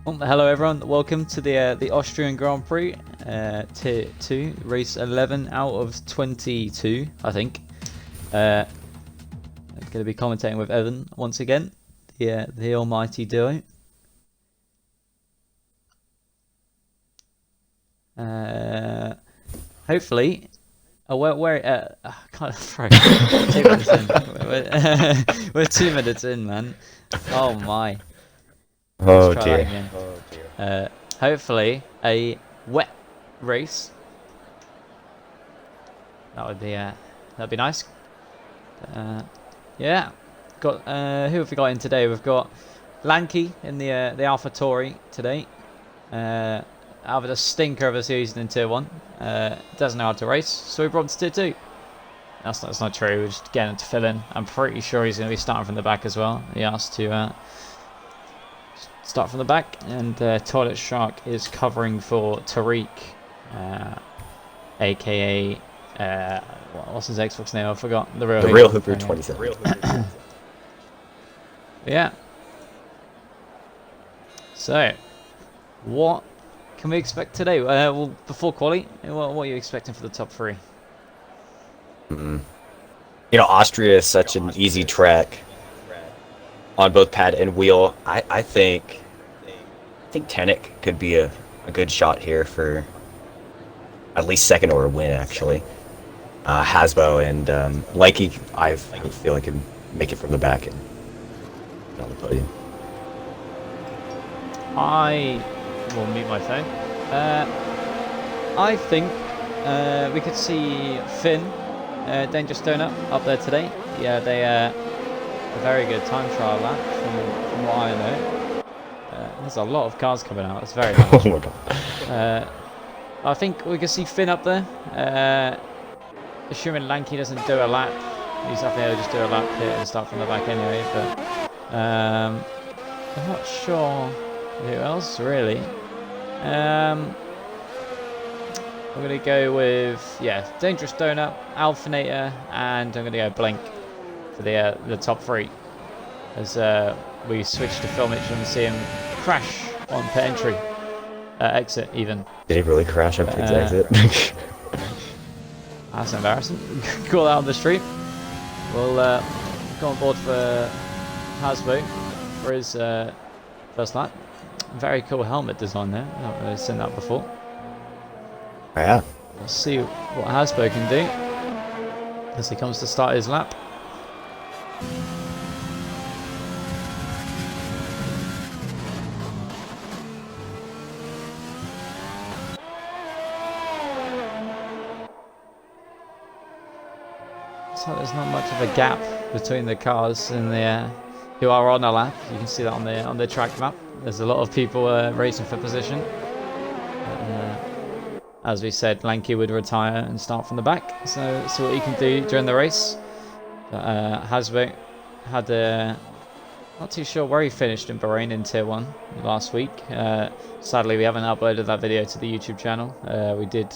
Hello everyone, welcome to the Austrian Grand Prix, Tier 2, race 11 out of 22, I think. I'm going to be commentating with Evan once again, the almighty duo. Hopefully, kind of throw 2 minutes in. We're 2 minutes in, man. Oh my. Oh Let's try dear. that again. Hopefully, a wet race. That'd be nice. Yeah. Got who have we got in today? We've got Lanky in the AlphaTauri today. Having a stinker of a season in Tier 1. Doesn't know how to race, so we brought him to Tier 2. That's not true. We're just getting him to fill in. I'm pretty sure he's going to be starting from the back as well. He asked to start from the back, and Toilet Shark is covering for Tariq, aka what's his Xbox name? I forgot. The real Hooper 27. Yeah. So, what can we expect today? Well, before quali, what are you expecting for the top 3? You know, Austria is such an easy track on both pad and wheel. I think Tenek could be a good shot here for at least second or a win, actually. Hasbo and Lanky, I feel like can make it from the back and get on the podium. I will mute my phone. I think we could see Finn, Dangerous Donut, up there today. Yeah, they a very good time trial lap from what I know. There's a lot of cars coming out. It's very nice. Oh my god. I think we could see Finn up there. Assuming Lanky doesn't do a lap. He's up there to just do a lap here and start from the back anyway. But I'm not sure who else really. I'm going to go with, Dangerous Donut, Alphinator, and I'm going to go Blink for the top 3. As we switch to film it and see him crash on pit entry. Exit, even. Did he really crash up his exit? That's embarrassing. Call out on the street. We'll go on board for Hasbo for his first lap. Very cool helmet design there. I've not really seen that before. Yeah. We'll see what Hasbo can do as he comes to start his lap. So there's not much of a gap between the cars and the who are on a lap. You can see that on the track map. There's a lot of people racing for position. As we said, Lanky would retire and start from the back. So see what he can do during the race. Hasbo had not too sure where he finished in Bahrain in Tier 1 last week. Sadly, we haven't uploaded that video to the YouTube channel. We did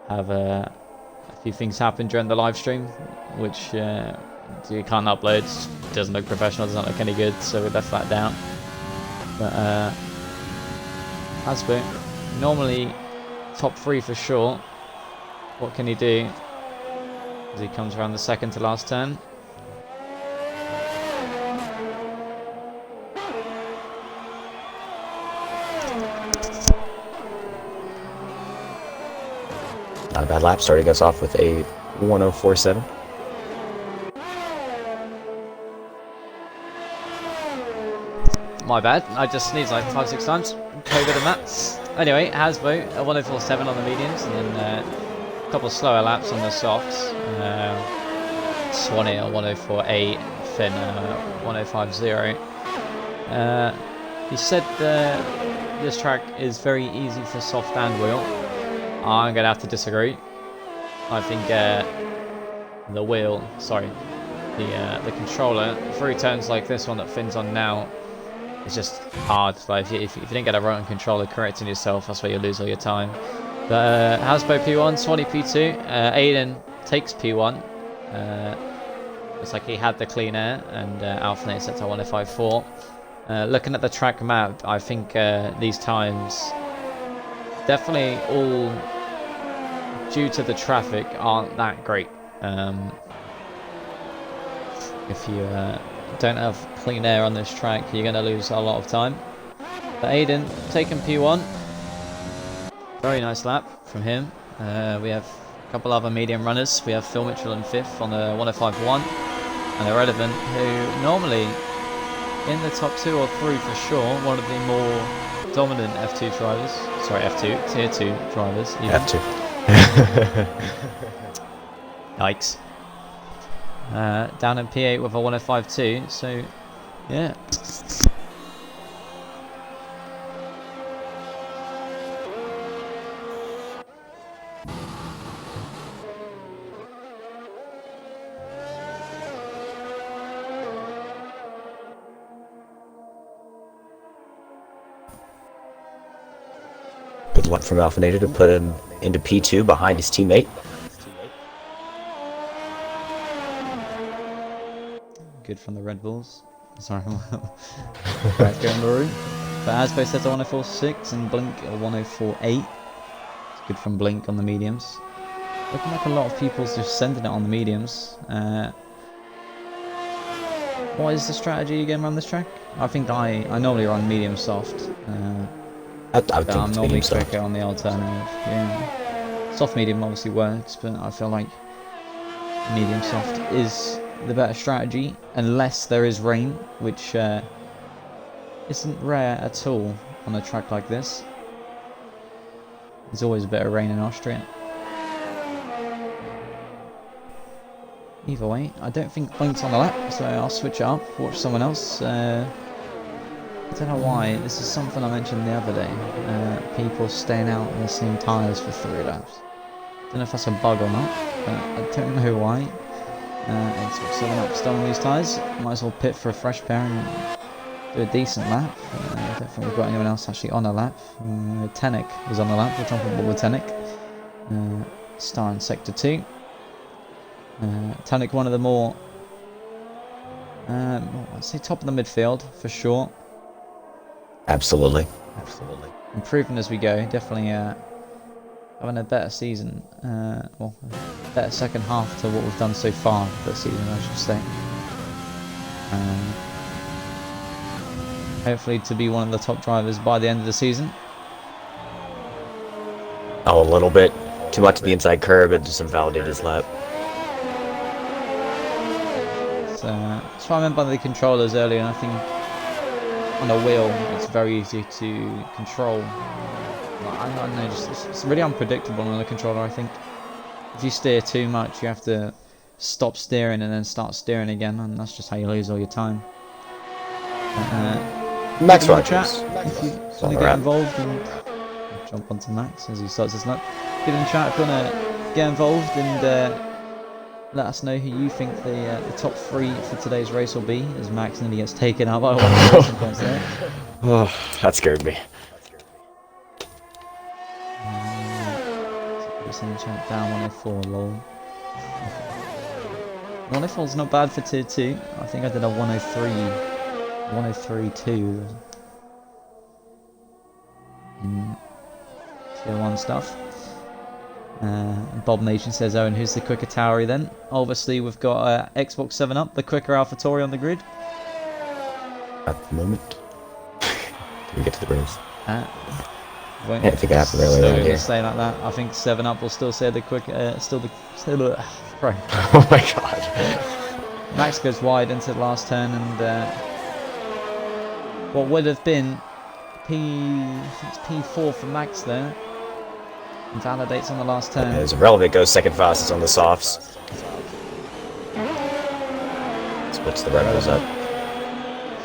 have a few things happen during the live stream, which you can't upload. It doesn't look professional, doesn't look any good, so we left that down. But Hasbo, normally top 3 for sure. What can he do as he comes around the second to last turn? Not a bad lap, starting us off with a 1047. My bad, I just sneezed like 5-6 times. COVID and that. Anyway, Hasbo, a 1047 on the mediums, and then a couple of slower laps on the softs. Swanee a 1048, Finn 1050. He said this track is very easy for soft and wheel. I'm going to have to disagree. I think the controller, through turns like this one that Finn's on now, it's just hard. Like if you didn't get a rotor controller correcting yourself, that's where you lose all your time. But Hasbo P1, Swanee P2, Aiden takes P1. Looks like he had the clean air, and Alpha set to 105.4. Looking at the track map, I think these times definitely all due to the traffic aren't that great. If you don't have clean air on this track, you're going to lose a lot of time. But Aiden taking P1. Very nice lap from him. We have a couple other medium runners. We have Phil Mitchell in 5th on the 105.1. And Irrelevant, who normally in the top 2 or 3 for sure, one of the more dominant F2 drivers. Sorry, F2, Tier 2 drivers. Even. F2. Yikes. Down in P8 with a 105.2, so yeah. Good luck from Alphinator to put him into P2 behind his teammate. Good from the Red Bulls. Sorry, right going Maroon. But Asbo says a 104.6 and Blink a 104.8. It's good from Blink on the mediums. Looking like a lot of people's just sending it on the mediums. What is the strategy again around this track? I think I normally run medium soft. I would think I'm it's normally medium soft. quicker on the alternative. Yeah. Soft medium obviously works, but I feel like medium soft is the better strategy, unless there is rain, which isn't rare at all on a track like this. There's always a bit of rain in Austria. Either way, I don't think Blink's on the lap, so I'll switch it up, watch someone else. I don't know why, this is something I mentioned the other day. People staying out in the same tyres for 3 laps. Don't know if that's a bug or not, but I don't know why. It's 7 laps done on these tyres. Might as well pit for a fresh pair and do a decent lap. I don't think we've got anyone else actually on a lap. Tenek was on the lap, we'll jump on board with Tenek. Star in Sector 2. Tenek, one of the more, I'd say top of the midfield for sure. Absolutely. Improving as we go, definitely having a better season, well, a better second half to what we've done so far this season, I should say. Hopefully to be one of the top drivers by the end of the season. Oh, a little bit. Too much to the inside curb and just invalidate his lap. So, that's what I meant by the controllers earlier, and I think on a wheel it's very easy to control. I don't know, it's really unpredictable on the controller. I think if you steer too much, you have to stop steering and then start steering again, and that's just how you lose all your time. Max Rogers, Rogers. if you want to get involved, and jump onto Max as he starts his lap. Get in the chat if you want to get involved and let us know who you think the top 3 for today's race will be, as Max nearly gets taken out by one of the racing points there. Oh, that scared me. In the chat down 104, lol. 104 is not bad for tier 2. I think I did a 103.2 in tier 1 stuff. Bob Nation says, Owen, who's the quicker Tauri then? Obviously we've got Xbox 7 Up, the quicker AlphaTauri on the grid. At the moment. Can we get to the race? I think it happened earlier still in the year. say like that. I think 7 Up will still say the quick, right. Oh my god. Max goes wide into the last turn, and what would have been P4 for Max there invalidates on the last turn. As Irrelevant goes second fastest on the softs. Splits the Red Bulls up.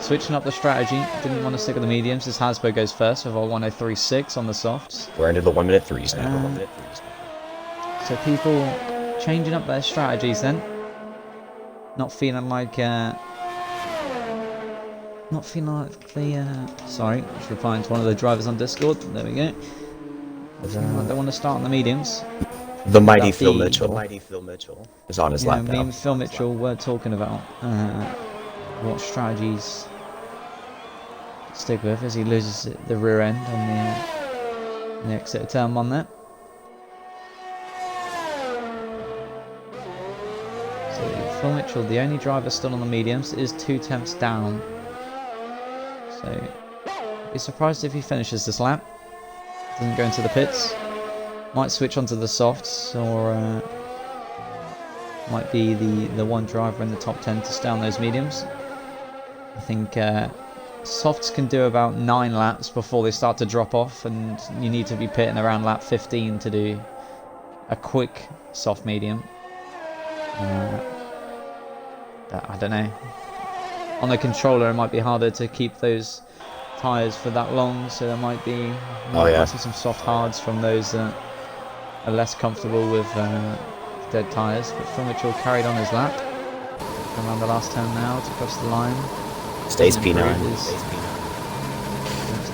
Switching up the strategy, didn't want to stick with the mediums, as Hasbro goes first with a 103.6 on the softs. We're into the 1 minute 3s now. So people changing up their strategies then. Not feeling like sorry, just replying to one of the drivers on Discord. There we go. Not feeling like they want to start on the mediums. The mighty that Phil be? Mitchell is on his Yeah, lap me now. and Phil Mitchell were talking about what strategies to stick with as he loses the rear end on the exit of turn 1 there. So Phil Mitchell, the only driver still on the mediums, is 2 tenths down. So be surprised if he finishes this lap. Doesn't go into the pits. Might switch onto the softs, or might be the one driver in the top 10 to stay on those mediums. I think softs can do about 9 laps before they start to drop off, and you need to be pitting around lap 15 to do a quick soft medium. I don't know. On the controller, it might be harder to keep those tyres for that long, so there might be might see some soft hards from those that are less comfortable with dead tyres. But Phil Mitchell carried on his lap. Around the last turn now to cross the line. Stays P9.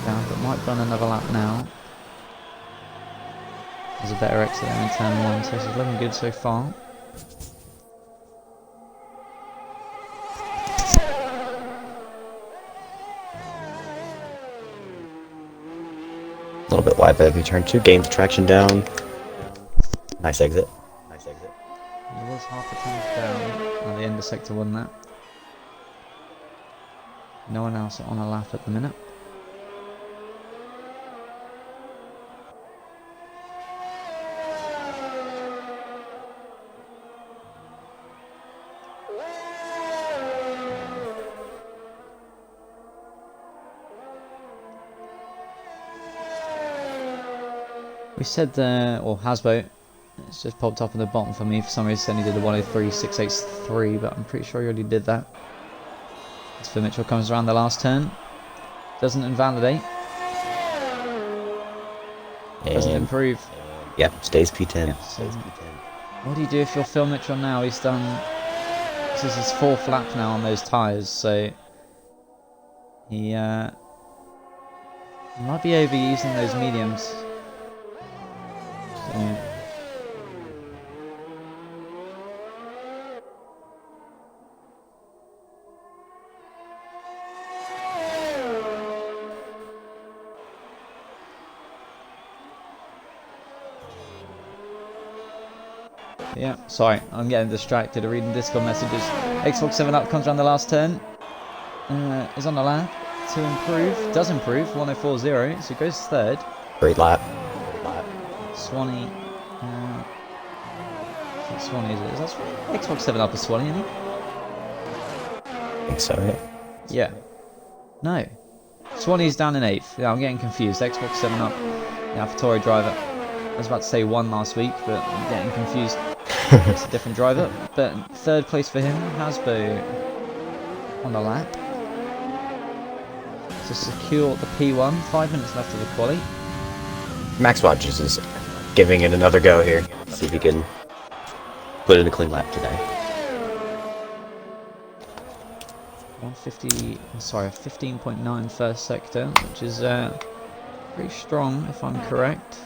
Down, but might run another lap now. There's a better exit there in turn 1, so this is looking good so far. A little bit wide back in turn 2, gains traction down. Nice exit. He was half a tenth down at the end of sector 1 there. No one else on a lap at the minute. We said, or Hasbo, it's just popped up in the bottom for me. For some reason, he did a 103.683, but I'm pretty sure he already did that. As Phil Mitchell comes around the last turn, doesn't invalidate, doesn't improve. Yep, stays P10. Yep, so what do you do if you're Phil Mitchell now? He's done. This is his 4th lap now on those tyres, so he might be overusing those mediums. So, yeah, sorry, I'm getting distracted reading Discord messages. Xbox 7 Up comes around the last turn. Is on the lap to improve. Does improve, 104.0, so goes 3rd. Great lap. Swanee. I think Swanee is that Swanee? Xbox 7 Up is Swanee, isn't he? I think so, yeah. Yeah. No. Swanee's down in 8th. Yeah, I'm getting confused. Xbox 7 Up, the AlphaTauri driver. I was about to say 1 last week, but I'm getting confused. It's a different driver. But 3rd place for him. Hasbo on the lap to secure the P1. 5 minutes left of the quali. Max Watches is giving it another go here. See if he can put in a clean lap today. 15.9 first sector, which is pretty strong if I'm correct.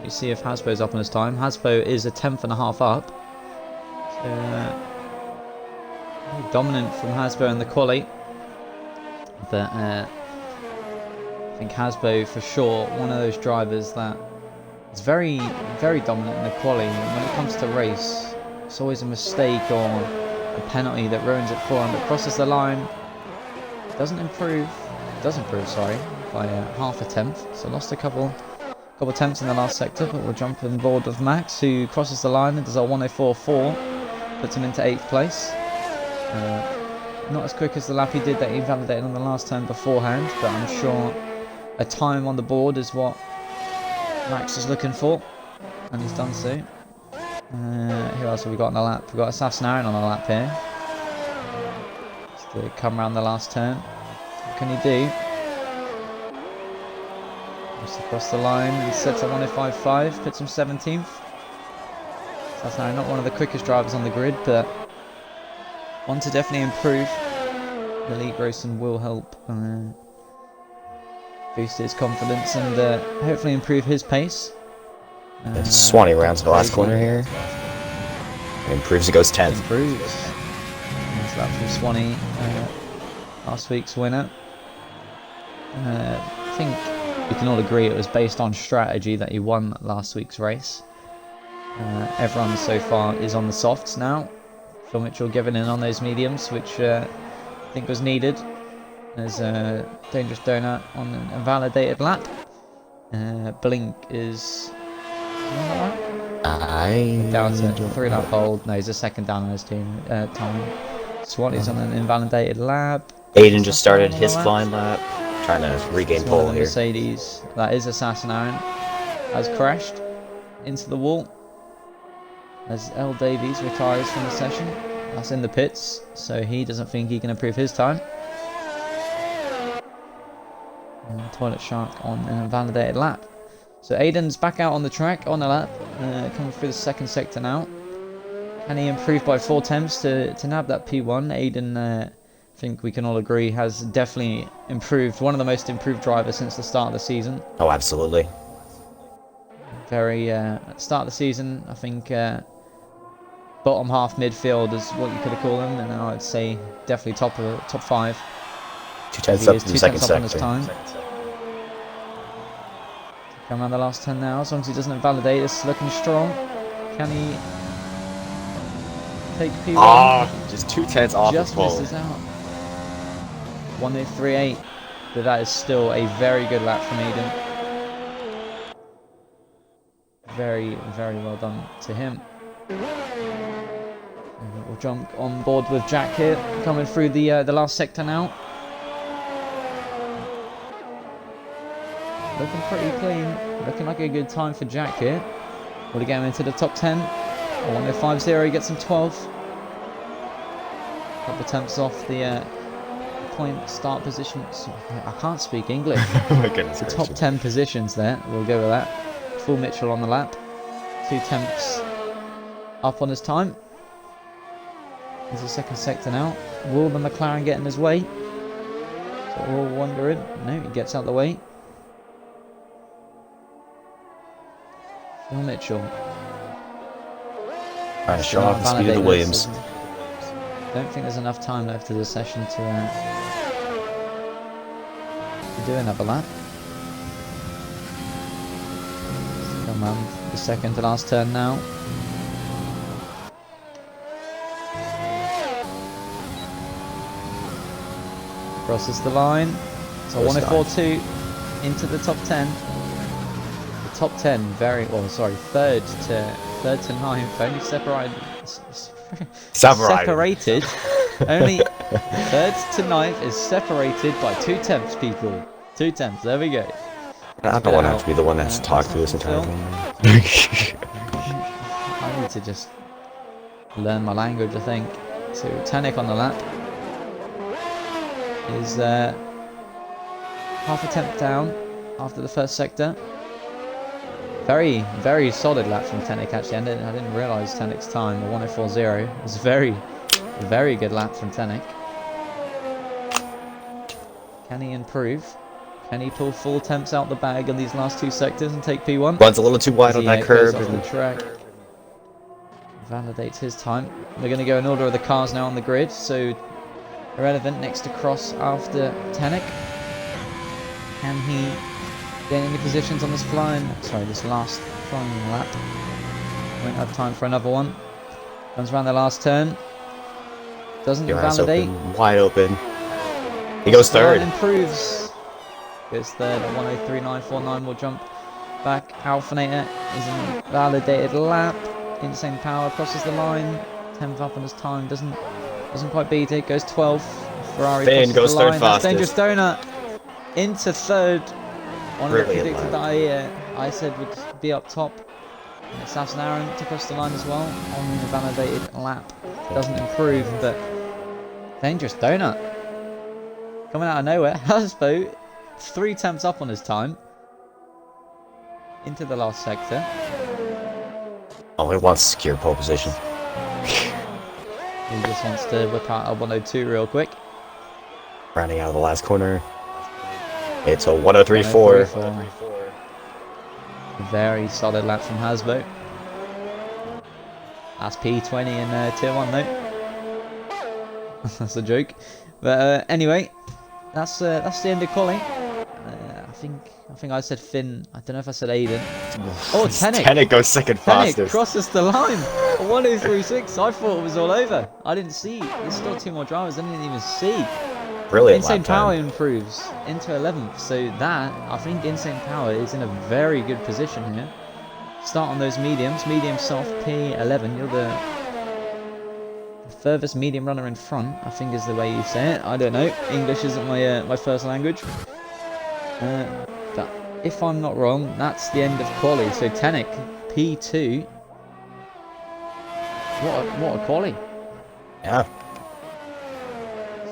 You see if Hasbo's up on his time. Hasbo is a 10.5 up. So, very dominant from Hasbo in the quali. But I think Hasbo for sure, one of those drivers that is very, very dominant in the quali. When it comes to race, it's always a mistake or a penalty that ruins it for him. But crosses the line, does improve, sorry, by half a tenth. So lost a couple attempts in the last sector, but we'll jump on board with Max, who crosses the line and does a 104.4, puts him into 8th place. Not as quick as the lap he did that he validated on the last turn beforehand, but I'm sure a time on the board is what Max is looking for, and he's done so. Who else have we got on the lap? We've got Assassinarian on the lap here. Just to come around the last turn. What can he do? Just across the line, he sets at 105.5, puts him 17th. Assassinarian, not one of the quickest drivers on the grid, but one to definitely improve. Elite racing will help boost his confidence and hopefully improve his pace. Swanee rounds the last corner here. Improves, it goes 10th. Improves. That's that from Swanee, last week's winner. I think we can all agree it was based on strategy that he won last week's race. Everyone so far is on the softs now. Phil Mitchell giving in on those mediums, which I think was needed. There's a Dangerous Donut on an invalidated lap. Blink is down to 3 lap hold. No, he's a second down on his team time. Swanee's on an invalidated lap. Aiden just started his flying lap, trying to regain pole here. Mercedes, that is Assassin Aaron, has crashed into the wall. As L. Davies retires from the session, that's in the pits, so he doesn't think he can improve his time. And Toilet Shark on an invalidated lap. So Aiden's back out on the track on the lap, coming through the second sector now. Can he improve by 4 attempts to nab that P1? Aiden, I think we can all agree, has definitely improved. One of the most improved drivers since the start of the season. Oh, absolutely. Very, start of the season, I think bottom half midfield is what you could have called him, and now I'd say definitely top 5. 2 tenths up in the second sector. Come around the last 10 now, as long as he doesn't invalidate, it's looking strong. Can he take P1? Ah, just 2 tenths off just the pole. Misses out. 1:03.8, but that is still a very good lap from Aiden. Very, very well done to him. And we'll jump on board with Jack here, coming through the last sector now. Looking pretty clean, looking like a good time for Jack here. Will he get him into the top 10? 1:05.0, he gets him 12th. Couple attempts off the point start positions. I can't speak English. Oh my goodness. The top 10 positions there, we'll go with that. Phil Mitchell on the lap. 2 attempts up on his time. There's the second sector now. Will the McLaren get in his way? So we're all wondering. No, he gets out the way. Phil Mitchell. Trying to show off the speed of the Williams. Don't think there's enough time left of the session to do another lap. Come on, the second to last turn now. Crosses the line. So 1:04.2 into the top 10. The top 10 third to ninth, only separated. Only third to ninth is separated by 2 tenths, people. 2 tenths, there we go. I don't want to have to be the one that's talked through this entire thing. I need to just learn my language, I think. So Tanek on the lap is half a tenth down after the first sector. Very, very solid lap from Tanek actually. I didn't realise Tanek's time, 1:04.0. It was a very, very good lap from Tanek. Can he improve? Can he pull full attempts out the bag in these last 2 sectors and take P1? Runs a little too wide on that curb. Goes off the track. Validates his time. We're going to go in order of the cars now on the grid. So Irrelevant next to Cross after Tanek. Can he get any positions on this last flying lap? Won't have time for another one. Comes around the last turn. Doesn't invalidate. Wide open. He goes third. Improves. Goes third at 1:03.949. Will jump back. Alphinator is an invalidated lap. Insane Power crosses the line. 10th up on his time. Doesn't quite beat it. Goes 12th. Ferrari Finn goes the line. third fastest. Dangerous Donut into third. One of the predicted that I said would be up top. And Assassin Aaron took us the line as well on an invalidated lap. Doesn't improve, but Dangerous Donut coming out of nowhere. Husbo 3 attempts up on his time into the last sector. Oh, he wants to secure pole position. He just wants to whip out a 1:02 real quick. Rounding out of the last corner. It's a 1:03.4. Very solid lap from Hasbo. That's P20 in Tier 1 though. That's a joke. But anyway, that's the end of quali. I think I said Finn. I don't know if I said Aiden. Oh, Tenek. Tenek goes second fastest. Tenek crosses the line. 1036. I thought it was all over. I didn't see. There's still 2 more drivers. I didn't even see. Brilliant. Insane Power improves into 11th. So that, I think Insane Power is in a very good position here. Start on those mediums. Medium soft P11. You're the furthest medium runner in front, I think is the way you say it. I don't know. English isn't my first language. But if I'm not wrong, that's the end of quali. So Tenek, P2. What a quali. Yeah.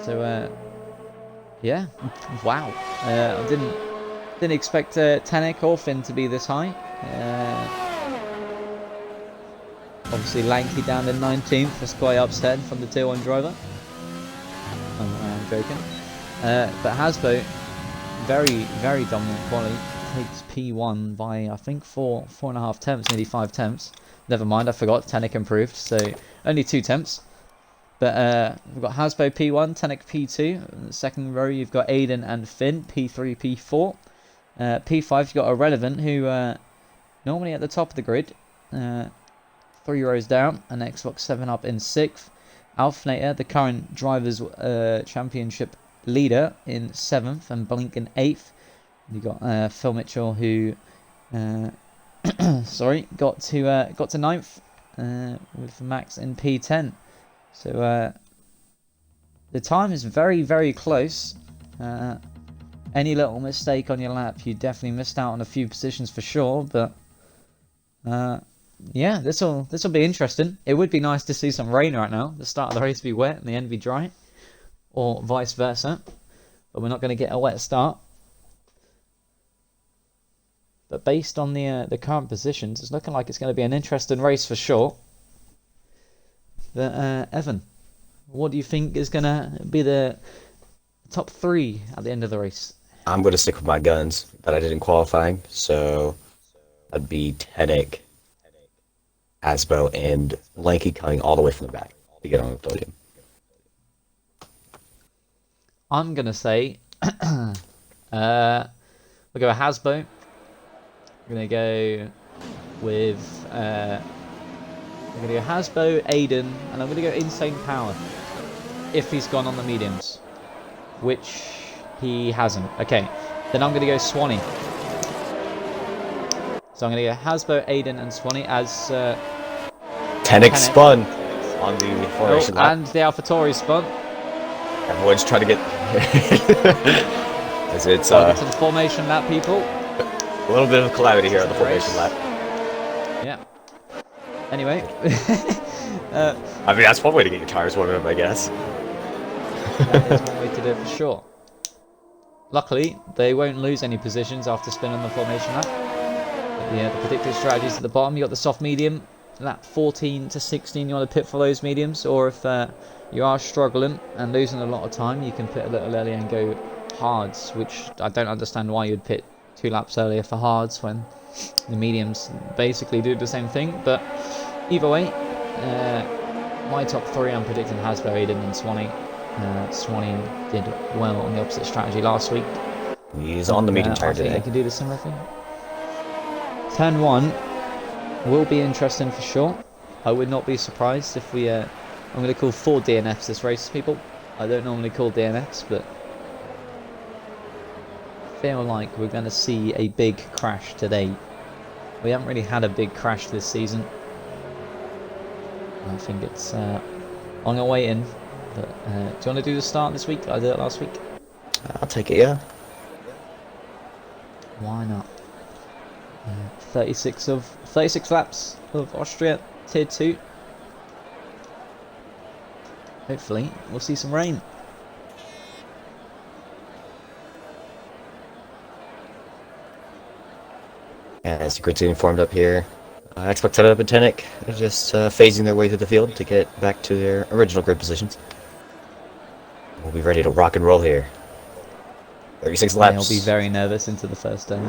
So yeah, wow. I didn't expect Tenek or Finn to be this high. Obviously Lanky down in 19th. That's quite upset from the Tier 1 driver. I'm joking. But Hasbo, very dominant quali. Takes P1 by I think 4.5 tenths, nearly 5 tenths. Never mind, I forgot. Tenek improved, so only 2 tenths. But we've got Hasbo P1, Tenek P2. In the second row, you've got Aiden and Finn P3, P4. P5, you've got Irrelevant, who normally at the top of the grid. 3 rows down, and Xbox 7 up in 6th. Alfnator, the current Drivers' Championship leader, in 7th, and Blink in 8th. You got Phil Mitchell, who sorry, got to 9th with Max in P10. So the time is very close. Any little mistake on your lap, you definitely missed out on a few positions for sure. But yeah, this will be interesting. It would be nice to see some rain right now. The start of the race be wet and the end be dry, or vice versa. But we're not going to get a wet start. But based on the current positions, it's looking like it's going to be an interesting race for sure. But Evan, what do you think is going to be the top 3 at the end of the race? I'm going to stick with my guns that I did in qualifying. So that'd be Tenek, Asbo, and Lanky coming all the way from the back to get on the podium. I'm going to say we'll go with Hasbo. We're going to go with I'm going to go Hasbo, Aiden, and I'm going to go Insane Power if he's gone on the mediums, which he hasn't. Okay, then I'm going to go Swanee. So I'm going to go Hasbo, Aiden, and Swanee as Tenek spun on the formation lap. And the AlphaTauri spun. Everyone's trying to get as it's to the formation lap, people. A little bit of calamity here on the formation lap. Yeah. Anyway. I mean, that's one way to get your tires warmed up, I guess. That is one way to do it for sure. Luckily, they won't lose any positions after spinning the formation lap. Yeah, the predicted strategies at the bottom. You got the soft medium, lap 14 to 16. You want to pit for those mediums, or if you are struggling and losing a lot of time, you can pit a little earlier and go hards, which I don't understand why you'd pit 2 laps earlier for hards when the mediums basically do the same thing. But either way, my top 3, I'm predicting Hasbo, Aiden, and Swanee. Swanee did well on the opposite strategy last week. He's on the medium tire today. I think they can do the similar thing. Turn 1 will be interesting for sure. I would not be surprised if we... I'm going to call 4 DNFs this race, people. I don't normally call DNFs, but... feel like we're going to see a big crash today. We haven't really had a big crash this season. I think it's on our way in. But, do you want to do the start this week? I did it last week. I'll take it, yeah. Why not? 36 laps of Austria Tier 2. Hopefully, we'll see some rain. As the grid's getting formed up here, Xbox 7 and Tenek are just phasing their way through the field to get back to their original grid positions. We'll be ready to rock and roll here. 36 He'll laps. be very nervous into the first turn.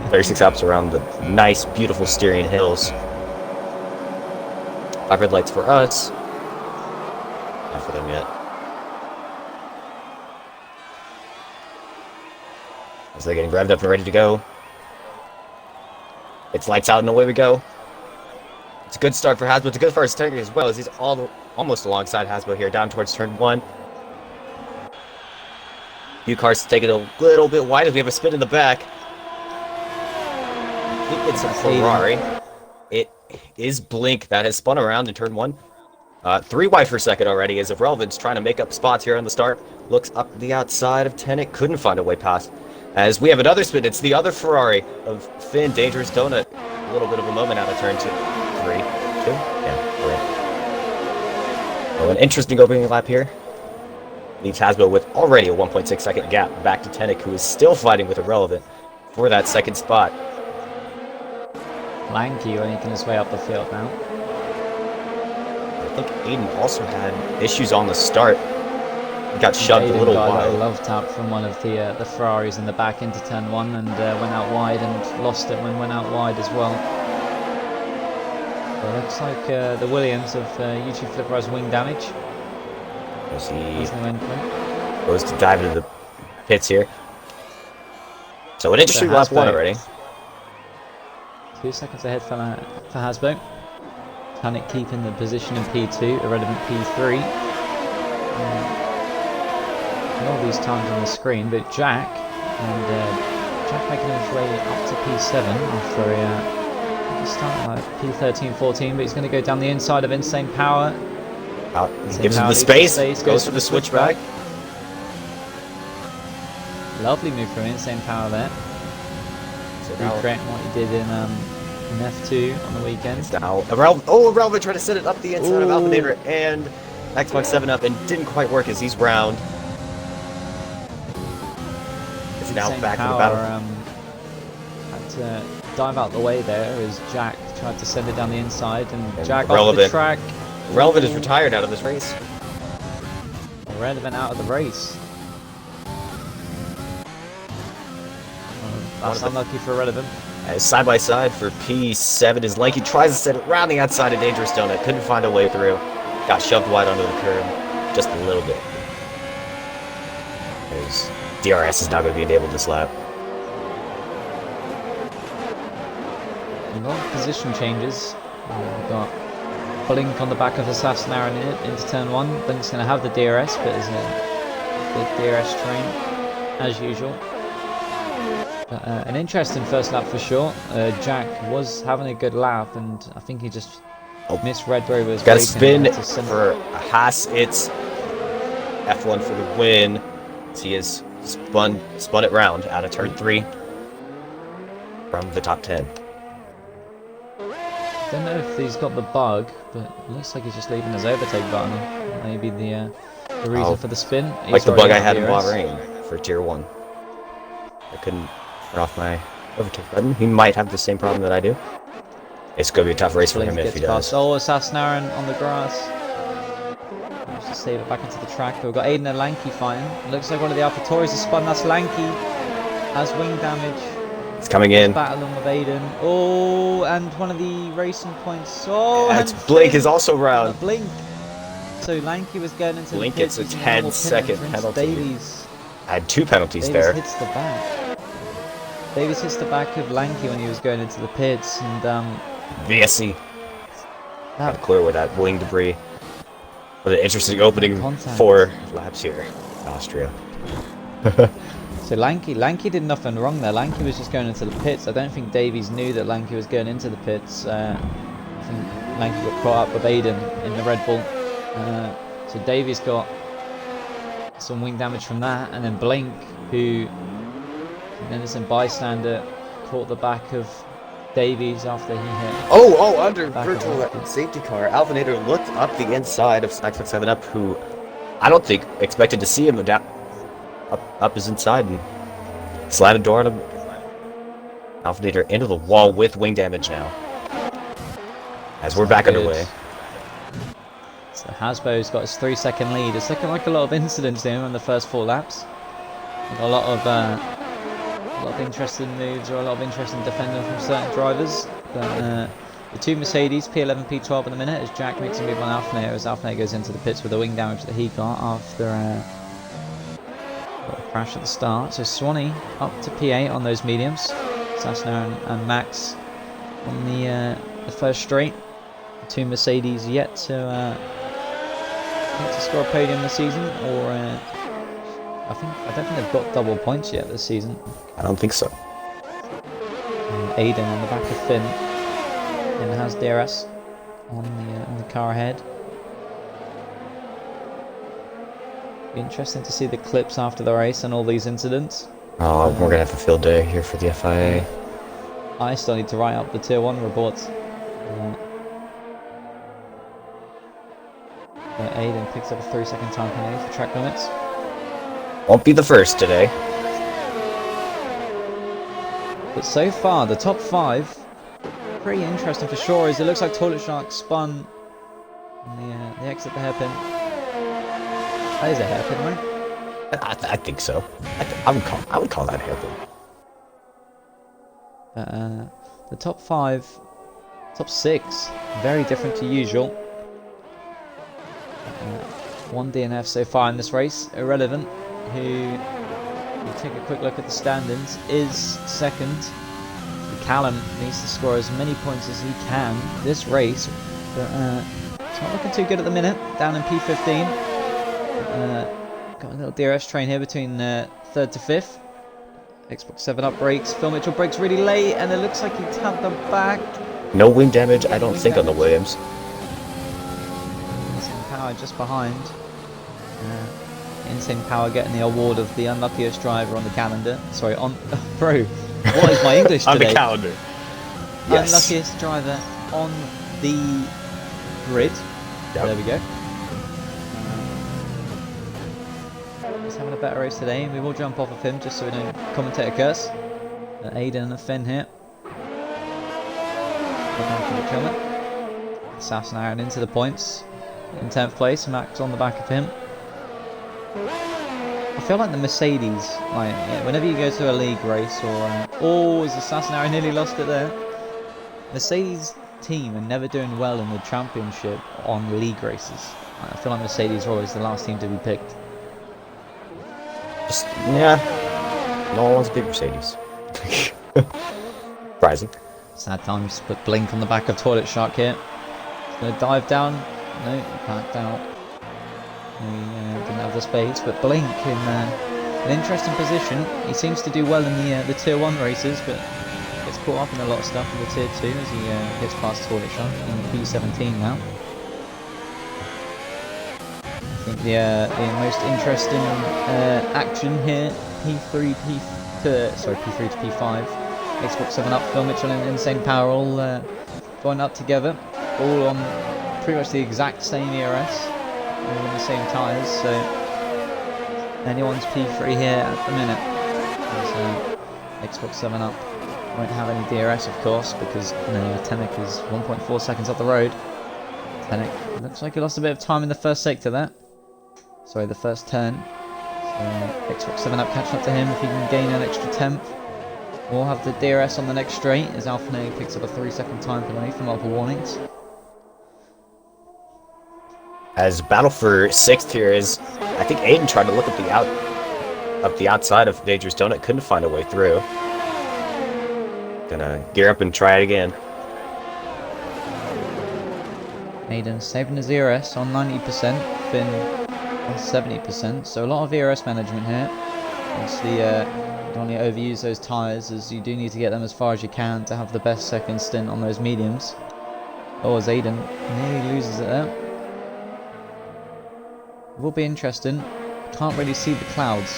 36 laps around the nice, beautiful Styrian hills. 5 red lights for us. Not for them yet. As they're getting revved up and ready to go. It's lights out and away we go. It's a good start for Hasbro. It's a good first turn as well, as he's almost alongside Hasbro here, down towards turn 1. Few cars take it a little bit wide as we have a spin in the back. I think it's a Ferrari. It is Blink that has spun around in turn 1. 3 wide for second already as Irrelevant's trying to make up spots here on the start. Looks up the outside of Tenet, couldn't find a way past. As we have another spin, it's the other Ferrari of Finn, Dangerous Donut. A little bit of a moment out of turn 2. 3, 2, yeah, 3. So an interesting opening lap here. Leaves Hasbro with already a 1.6 second gap back to Tenet, who is still fighting with Irrelevant for that second spot. Lanky making his way up the field now. I think Aiden also had issues on the start. He got shoved a little got wide. a love tap from one of the Ferraris in the back into turn 1 and went out wide and lost it when went out wide as well. So it looks like the Williams of YouTube Flipper has wing damage. As he No goes to dive into the pits here. So an interesting lap 1 already. 2 seconds ahead for Hasbro. Panic keeping the position in P2, Irrelevant P3. All these times on the screen, but Jack making his way up to P7 after he started like P13, 14, but he's going to go down the inside of Insane Power. Gives him the space, goes for the switchback. Lovely move from Insane Power there. So recreating what he did in F2 on the weekend. Now, Irrelevant tried to set it up the inside of Alpinator and Xbox 7 up and didn't quite work as he's round. It's now back in the battle. Had to dive out the way there as Jack tried to send it down the inside and Jack off Irrelevant. the track. Irrelevant is retired out of this race. Irrelevant out of the race. That's unlucky for Irrelevant. As side by side for P7 is Lanky tries to set it around the outside of Dangerous Donut. Couldn't find a way through. Got shoved wide onto the curb. Just a little bit. As DRS is not going to be enabled this lap. A lot of position changes. We've got Blink on the back of Assassin Aaron into turn 1. Blink's going to have the DRS, but there's a big DRS train, as usual. But, an interesting first lap for sure. Jack was having a good lap, and I think he just misread where he was. Got a spin for Haas. It's F1 for the win. So he has spun it round out of turn 3 from the top 10. Don't know if he's got the bug, but it looks like he's just leaving his overtake button on. Maybe the reason for the spin. Like the bug I had in Bahrain for tier 1. I couldn't turn off my overtake button. He might have the same problem that I do. It's going to be a tough race for him if he does. Oh, Assassin Aaron on the grass. Just to save it back into the track. But we've got Aiden and Lanky fighting. It looks like one of the AlphaTauris has spun. That's Lanky. Has wing damage. It's coming in. Battling with Aiden. Oh, and one of the racing points. Oh, yeah, and Blink is also round. Blink. So Lanky was going into Blink the pits. gets a 10-second penalty. Davies. I had 2 penalties Davies there. hits the back. Davies hits the back of Lanky when he was going into the pits, and VSC. Not clear with that wing debris. But an interesting opening for laps here in Austria. So Lanky did nothing wrong there. Lanky was just going into the pits. I don't think Davies knew that Lanky was going into the pits. I think Lanky got caught up with Aiden in the Red Bull. So Davies got some wing damage from that, and then Blink, who an innocent bystander, caught the back of Davies after he hit. Under virtual safety car, Alvinator looked up the inside of Xbox 7 Up, who I don't think expected to see him up his inside and slatted door on him. Alvinator into the wall with wing damage now. As we're back underway. So Hasbro's got his 3-second lead. It's looking like a lot of incidents there in the first 4 laps. Got a lot of interesting moves or a lot of interesting defending from certain drivers. But the two Mercedes, P11, P12 in a minute, as Jack makes a move on Alfner, as Alfner goes into the pits with the wing damage that he got after got a crash at the start. So Swanee up to P8 on those mediums. Sassner and Max on the first straight. The two Mercedes yet to score a podium this season, or I don't think they've got double points yet this season. I don't think so. Aiden on the back of Finn. Finn has DRS on the car ahead. Be interesting to see the clips after the race and all these incidents. Oh, we're gonna have a field day here for the FIA. I still need to write up the Tier 1 reports. Aiden picks up a 3-second time penalty for track limits. Won't be the first today. But so far, the top 5, pretty interesting for sure, as it looks like Toilet Shark spun on the exit the hairpin. That is a hairpin, right? I think so. I would call that a hairpin. The top 5, top 6, very different to usual. One DNF so far in this race, Irrelevant, who, if you take a quick look at the standings, is second. Callum needs to score as many points as he can this race, but it's not looking too good at the minute, down in P15. Got a little DRS train here between 3rd to 5th. Xbox 7 brakes. Phil Mitchell brakes really late, and it looks like he tapped the back. No wing damage, I don't think, on the Williams. Insane Power just behind. Insane Power getting the award of the unluckiest driver on the calendar. Sorry, on bro. What is my English today? On the calendar. Yes. Unluckiest driver on the grid. Yep. There we go. He's having a better race today, and we will jump off of him just so we don't commentate a curse. Aiden and Finn here. Sass and Aaron into the points. In 10th place, Max on the back of him. I feel like the Mercedes, whenever you go to a league race or is Assassin Aaron nearly lost it there. Mercedes team are never doing well in the championship on league races. I feel like Mercedes are always the last team to be picked. Yeah, no one wants to pick Mercedes. Surprising. Sad times, but Blink on the back of Toilet Shark here. He's going to dive down. No, backed out. He didn't have the space, but Blink in an interesting position. He seems to do well in the Tier 1 races, but gets caught up in a lot of stuff in the Tier 2 as he gets past Toilet Shark in P17 now. I think the most interesting action here, P3 to P5, Xbox 7 Phil Mitchell and Insane Power all going up together, all on pretty much the exact same ERS, all on the same tyres, so anyone's P3 here at the minute. As, Xbox 7 won't have any DRS of course, because Tenek is 1.4 seconds up the road. Tenek looks like he lost a bit of time in the first sector there. Sorry, the first turn. So Xbox 7 catching up to him if he can gain an extra tenth. We'll have the DRS on the next straight as Alfane picks up a 3-second time penalty for multiple warnings. As battle for 6th here is, I think Aiden tried to look at the outside of Dangerous Donut, couldn't find a way through. Gonna gear up and try it again. Aiden saving his ERS on 90%, Finn on 70%, so a lot of ERS management here. Obviously, you don't want to overuse those tyres, as you do need to get them as far as you can to have the best second stint on those mediums. Oh, as Aiden nearly loses it there. It will be interesting. Can't really see the clouds.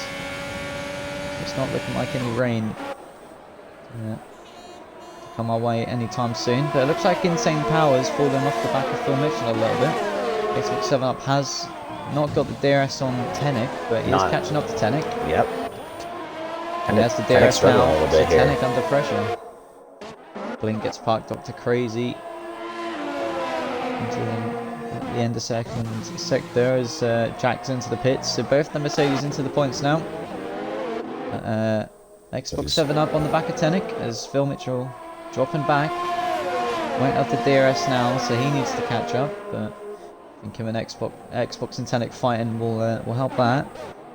It's not looking like any rain to come our way anytime soon, but it looks like Insane Power's fallen off the back of Phil Mitchell a little bit. Xbox 7 has not got the DRS on Tenek, but he is catching up to Tenek. Yep. And there's the DRS now, so Tenek under pressure. Blink gets parked up to crazy. At the end of second sector as Jack's into the pits, so both the Mercedes into the points now. Xbox 7 up on the back of Tenek as Phil Mitchell dropping back. Won't have the DRS now, so he needs to catch up. But I think him and Xbox and Tenek fighting will help that.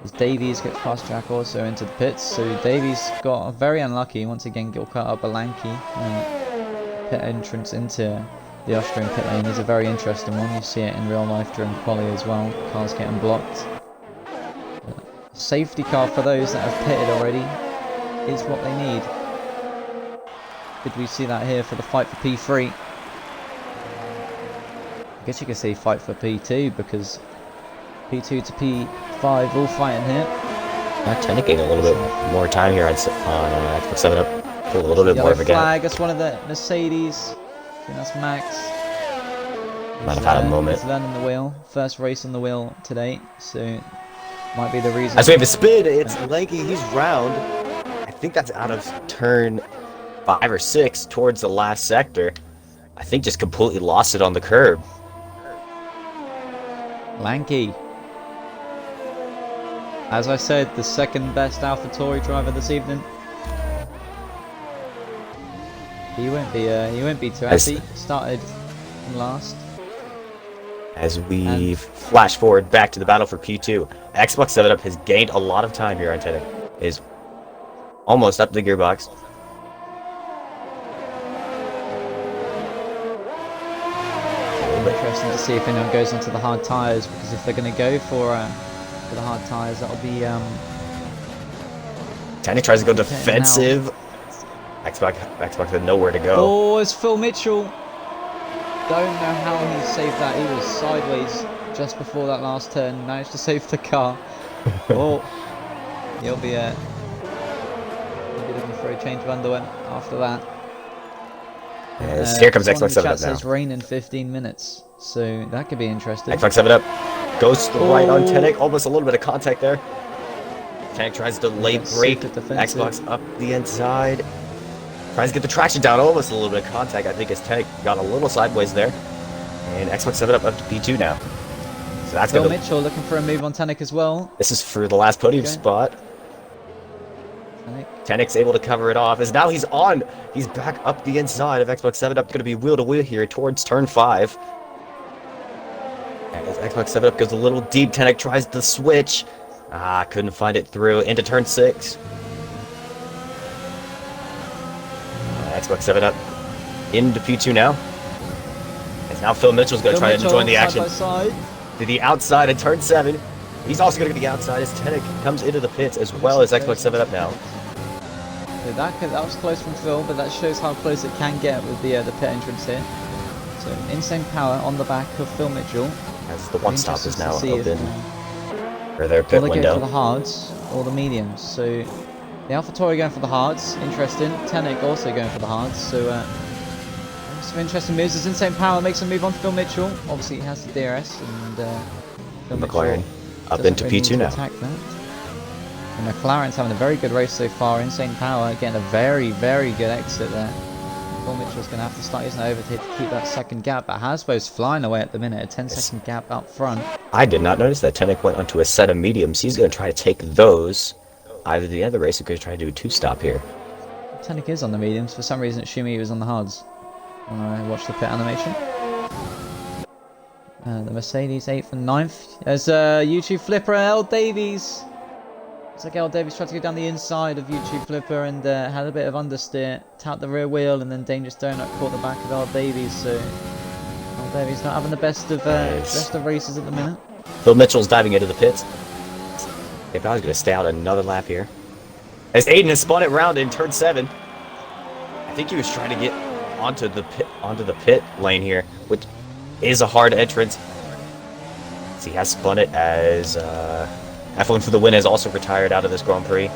As Davies gets past Jack also into the pits, so Davies got very unlucky. Once again, got cut up a lanky pit entrance into the Austrian pit lane is a very interesting one. You see it in real life during quali as well. Cars getting blocked. Safety car for those that have pitted already is what they need. Did we see that here for the fight for P3? I guess you could say fight for P2 because P2 to P5 all fighting here. Tenek getting a little bit more time here on Xbox 7 up. A little bit more of a gap. Flag, that's one of the Mercedes. I think that's Max. Might have had a moment. He's learning the wheel. First race on the wheel today, so might be the reason. As we have a spin, it's Lanky, he's round. I think that's out of turn 5 or 6 towards the last sector. I think just completely lost it on the curb. Lanky. As I said, the second best AlphaTauri driver this evening. He won't be too happy. Started last. As we flash forward back to the battle for P2, Xbox 7 Up has gained a lot of time here on Tenek. Is almost up the gearbox. Interesting to see if anyone goes into the hard tyres, because if they're going to go for the hard tyres, that'll be Tenek tries to go defensive. Xbox had nowhere to go. Oh, it's Phil Mitchell. Don't know how he saved that. He was sideways just before that last turn. Managed to save the car. Oh, he'll be looking for a change of underwear after that. Here comes Xbox 7 Up now. Says rain in 15 minutes, so that could be interesting. Xbox 7 Up goes to the right on Tenek. Almost a little bit of contact there. Tenek tries to lay brake. Xbox up the inside. Tries to get the traction down, almost a little bit of contact. I think his Tenek got a little sideways there. And Xbox 7 up to P2 now. So that's Phil Mitchell looking for a move on Tenek as well. This is for the last podium spot. Tenek's able to cover it off, as now he's back up the inside of Xbox 7 Up, going to be wheel to wheel here towards turn 5. As Xbox 7 Up goes a little deep, Tenek tries to switch. Couldn't find it through into turn 6. Xbox 7 Up into P2 now. As now Phil Mitchell's going to try to join the action. To the outside at turn 7. He's also going to get the outside as Tenek comes into the pits as well as Xbox 7 Up now. So that was close from Phil, but that shows how close it can get with the pit entrance here. So insane power on the back of Phil Mitchell. As the one stop is now open for their pit window. They go for the hards or the mediums. So the AlphaTauri going for the hards, interesting. Tenek also going for the hards. So some interesting moves. As insane power makes a move on Phil Mitchell. Obviously he has the DRS and Phil McLaren up into P2 now. And McLaren's having a very good race so far. Insane power getting a very, very good exit there. Phil Mitchell's going to have to start using overtake to keep that second gap. But Hasbro's flying away at the minute. A 10-second gap out front. I did not notice that Tenek went onto a set of mediums. He's going to try to take those either the end of the race or going to try to do a 2-stop here. Tenek is on the mediums. For some reason, Shumi was on the hards. When I watched the pit animation. The Mercedes 8th and 9th. There's YouTube Flipper L Davies. Looks like L Davies tried to go down the inside of YouTube Flipper and had a bit of understeer. Tapped the rear wheel and then Dangerous Donut caught the back of L Davies. So L Davies not having the best of races at the minute. Phil Mitchell's diving into the pits. If I was going to stay out another lap here. As Aiden has spun it round in turn 7. I think he was trying to get onto the pit lane here, which is a hard entrance. So he has spun it as F1 for the win has also retired out of this Grand Prix.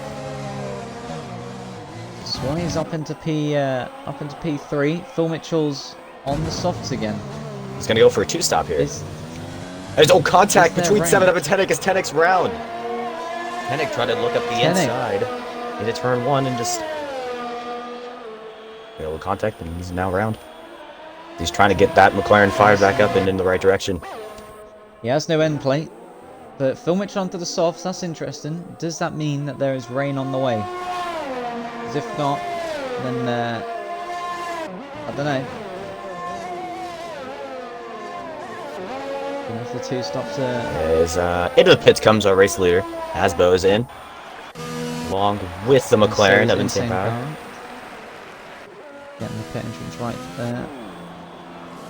Swanee's up into P3. Phil Mitchell's on the softs again. He's going to go for a 2-stop here. There's no contact between 7 Up and Tenek as Tenek's round. Tenek tried to look up the inside into turn 1 and just a little contact, and he's now round. He's trying to get that McLaren fired back up and in the right direction. He has no end plate. But Phil Mitchell onto the softs, that's interesting. Does that mean that there is rain on the way? Because if not, then I don't know. If the two stops into the pits comes our race leader. Hasbo is in. Along with the McLaren of Insane Power. Getting the pit entrance right there.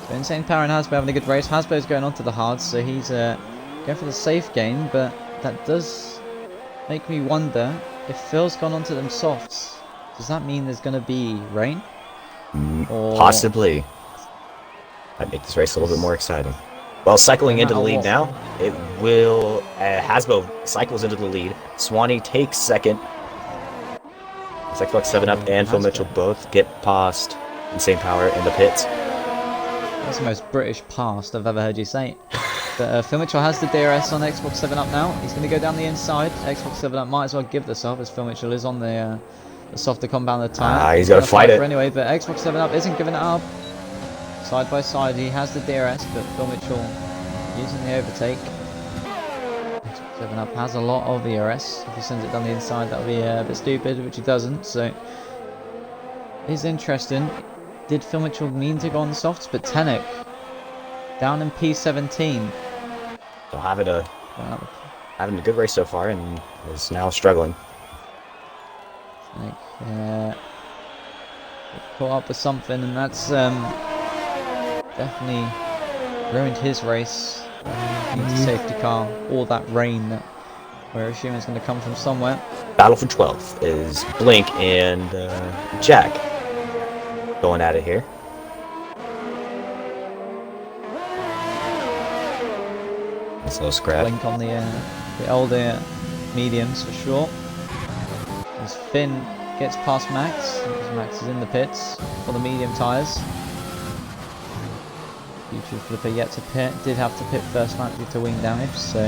So Insane Power and Hasbo having a good race. Hasbo's going on to the hards, so he's going for the safe game, but that does make me wonder if Phil's gone onto them softs. Does that mean there's going to be rain? Or possibly. That'd make this race a little bit more exciting. Well, cycling into the lead now, it will... Hasbo cycles into the lead. Swanee takes second. Xbox 7-Up and Phil Mitchell both get past Insane Power in the pits. That's the most British past I've ever heard you say. But Phil Mitchell has the DRS on Xbox 7-Up now. He's going to go down the inside. Xbox 7-Up might as well give this up, as Phil Mitchell is on the softer compounder tyre. He's going to fight it. Anyway, but Xbox 7-Up isn't giving it up. Side by side, he has the DRS, but Phil Mitchell using the overtake. Xbox 7-Up has a lot of DRS. If he sends it down the inside, that'll be a bit stupid, which he doesn't. So, it's interesting. Did Phil Mitchell mean to go on the softs? But Tenek down in P17. So having a good race so far, and is now struggling. Caught up with something, and that's definitely ruined his race. Needs a safety car, all that rain that we're assuming is going to come from somewhere. Battle for 12th is Blink and Jack going at it here. Nice little scrap. Blink on the older mediums for sure. As Finn gets past Max, because Max is in the pits for the medium tyres. YouTube Flipper yet to pit, did have to pit first lap due to wing damage, so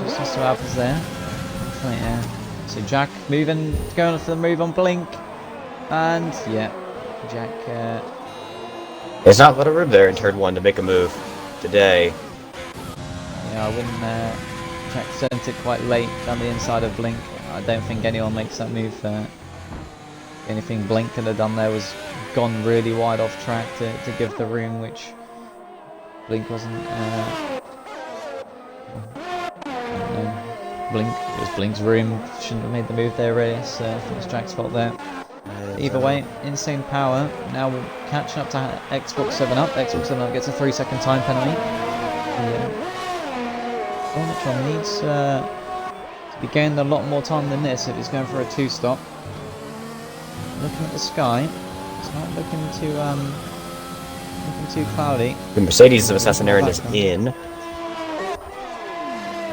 just see what happens there. So Jack moving, going for the move on Blink, and yeah, Jack. There's not a lot of room there in turn 1 to make a move today. Yeah, I wouldn't. Jack sent it quite late down the inside of Blink. I don't think anyone makes that move. Anything Blink could have done there was gone really wide off track to give the room, which Blink wasn't. Blink, it was Blink's room. Shouldn't have made the move there, really. So I think it's Jack's fault there. Either way, Insane Power now catching up to Xbox 7-Up. Xbox 7-Up gets a 3-second time penalty. Phil Mitchell needs to be gaining a lot more time than this if he's going for a 2-stop. Looking at the sky, it's not looking too cloudy. The Mercedes of Assassin Aaron is in. Looks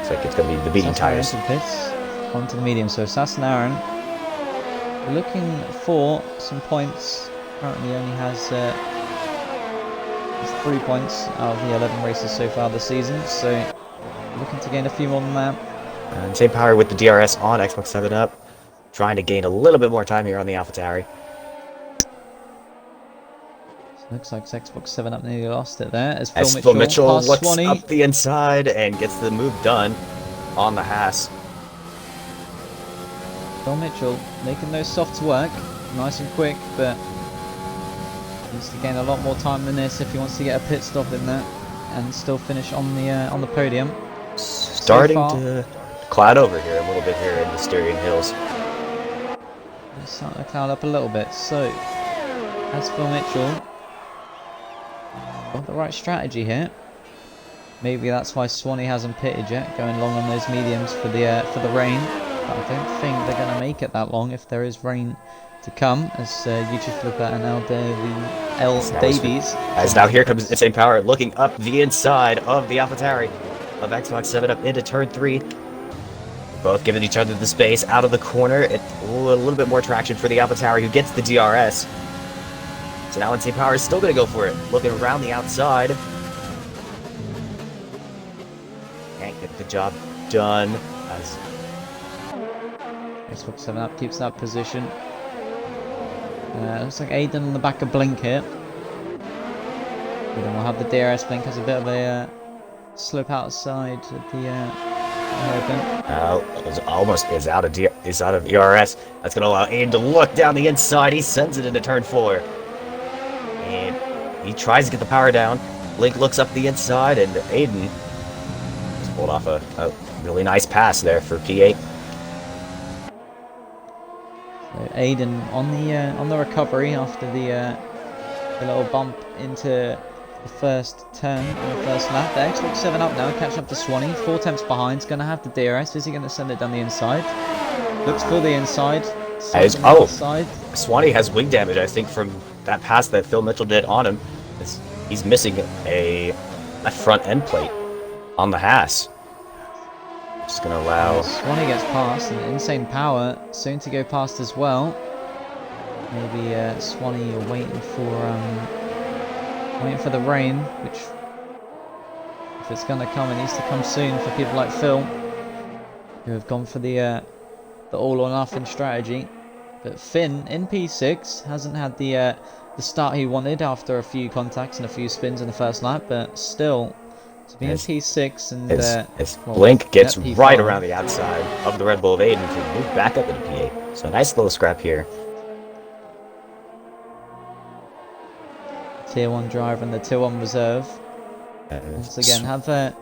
like it's going to be the beating tires. Pits onto the medium. So Assassin Aaron looking for some points. Currently only has 3 points out of the 11 races so far this season. So looking to gain a few more than that. And Insane Power with the DRS on Xbox 7-Up. Trying to gain a little bit more time here on the AlphaTauri. Looks like Xbox 7-Up nearly lost it there. As Phil Mitchell looks up the inside and gets the move done on the Haas. Phil Mitchell making those softs work. Nice and quick, but needs to gain a lot more time than this if he wants to get a pit stop in there and still finish on the podium. Starting to cloud over here a little bit here in the Styrian Hills. Starting to cloud up a little bit. So, as Phil Mitchell got the right strategy here. Maybe that's why Swanee hasn't pitted yet, going long on those mediums for the rain. But I don't think they're going to make it that long if there is rain to come. As YouTube Flipper and now the L Davies. As now here comes Insane Power looking up the inside of the AlphaTauri of Xbox 7-Up into turn 3. Both giving each other the space out of the corner. A little bit more traction for the AlphaTauri, who gets the DRS. So now Insane Power is still going to go for it. Looking around the outside. Can't get the job done. As Xbox 7-Up keeps that position. Looks like Aiden on the back of Blink here. Aiden will have the DRS. Blink has a bit of a slip outside of the hairpin. Almost is out of ERS. That's gonna allow Aiden to look down the inside. He sends it into turn 4, and he tries to get the power down. Link looks up the inside, and Aiden just pulled off a really nice pass there for P8. So Aiden on the recovery after the little bump into the first turn on the first lap. The Xbox 7 up now, catching up to Swanee. 4 temps behind, going to have the DRS. Is he going to send it down the inside? Looks for the inside. Swanee has wing damage, I think, from that pass that Phil Mitchell did on him. He's missing a front end plate on the Haas. Just going to allow... Swanee gets past, and Insane Power soon to go past as well. Maybe Swanee are waiting for the rain, which, if it's going to come, it needs to come soon for people like Phil, who have gone for the all or nothing strategy. But Finn in P6 hasn't had the start he wanted after a few contacts and a few spins in the first lap, but still to be in P6 and as Blink gets right around the outside of the Red Bull of Aiden to move back up into P8. So a nice little scrap here. Tier 1 driver and the Tier 1 reserve. Once again, have a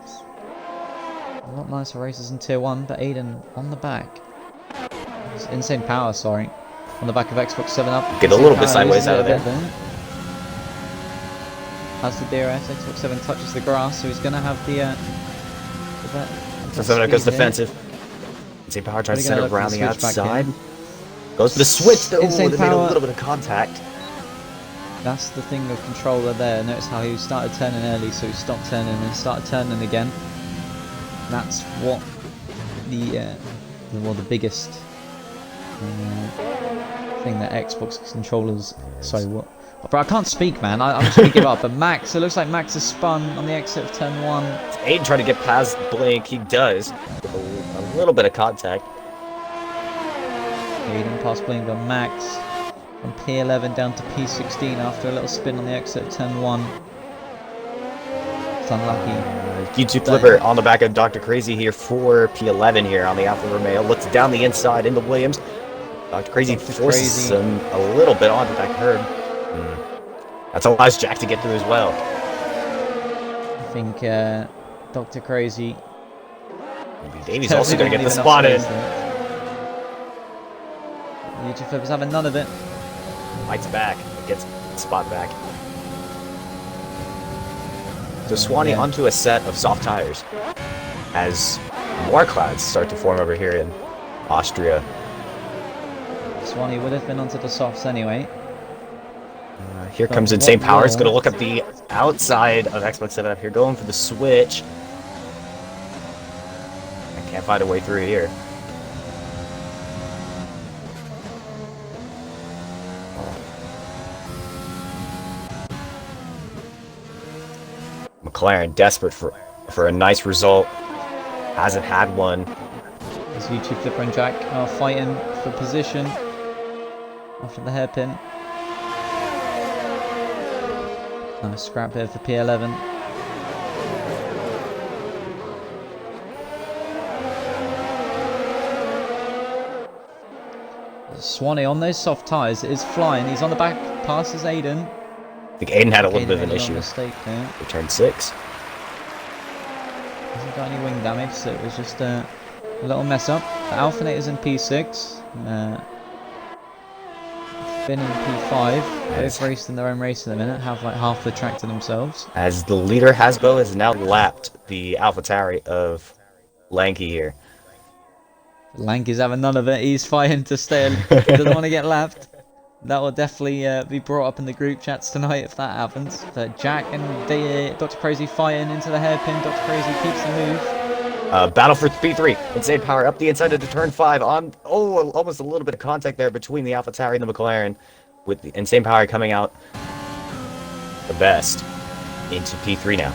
lot nicer races in Tier 1, but Aiden on the back. Insane Power, sorry. On the back of Xbox 7 up. Get a little bit sideways out of there. As the DRS, Xbox 7 touches the grass, so he's going to have the so 7 up goes defensive. Insane Power tries to send it around the outside. Goes for the switch, though. They made a little bit of contact. That's the thing with controller there. Notice how he started turning early, so he stopped turning and started turning again. That's what the biggest thing that Xbox controllers. Sorry, what? Bro, I can't speak, man. I'm just gonna give up. But Max, it looks like Max has spun on the exit of turn 1. It's Aiden trying to get past Blink. He does with a little bit of contact. Aiden past Blink on Max. From P11 down to P16 after a little spin on the exit of turn 1. It's unlucky. YouTube flipper on the back of Dr. Crazy here for P11 here on the Alfa Romeo. Looks down the inside into Williams. Dr. Crazy forces him a little bit onto that curb. That's allows Jack to get through as well. I think Dr. Crazy. Maybe Davey's also going to get the spot in. YouTube flippers having none of it. Mike's back. Gets the spot back. So Swanee onto a set of soft tires as more clouds start to form over here in Austria. Swanee would have been onto the softs anyway. Here comes Insane Power. It's going to look up the outside of Xbox 7 up here, going for the switch. I can't find a way through here. McLaren desperate for a nice result. Hasn't had one. As YouTube Flipper and Jack are fighting for position after the hairpin. Nice scrap here for P11. Swanee on those soft tyres is flying. He's on the back, passes Aiden. I think Aiden had a little bit of an issue. Mistake there. Return 6. Hasn't got any wing damage, so it was just a little mess up. The Alphinator's in P6. Finn in P5. Both raced in their own race in a minute. Have like half the track to themselves. As the leader Hasbo has now lapped the AlphaTauri of Lanky here. Lanky's having none of it. He's fighting to stay. Doesn't want to get lapped. That will definitely be brought up in the group chats tonight if that happens. But Jack and Dr. Crazy fighting into the hairpin. Dr. Crazy keeps the move. Battle for P3. Insane Power up the inside into turn 5 on almost a little bit of contact there between the AlphaTauri and the McLaren, with the Insane Power coming out the best into P3 now.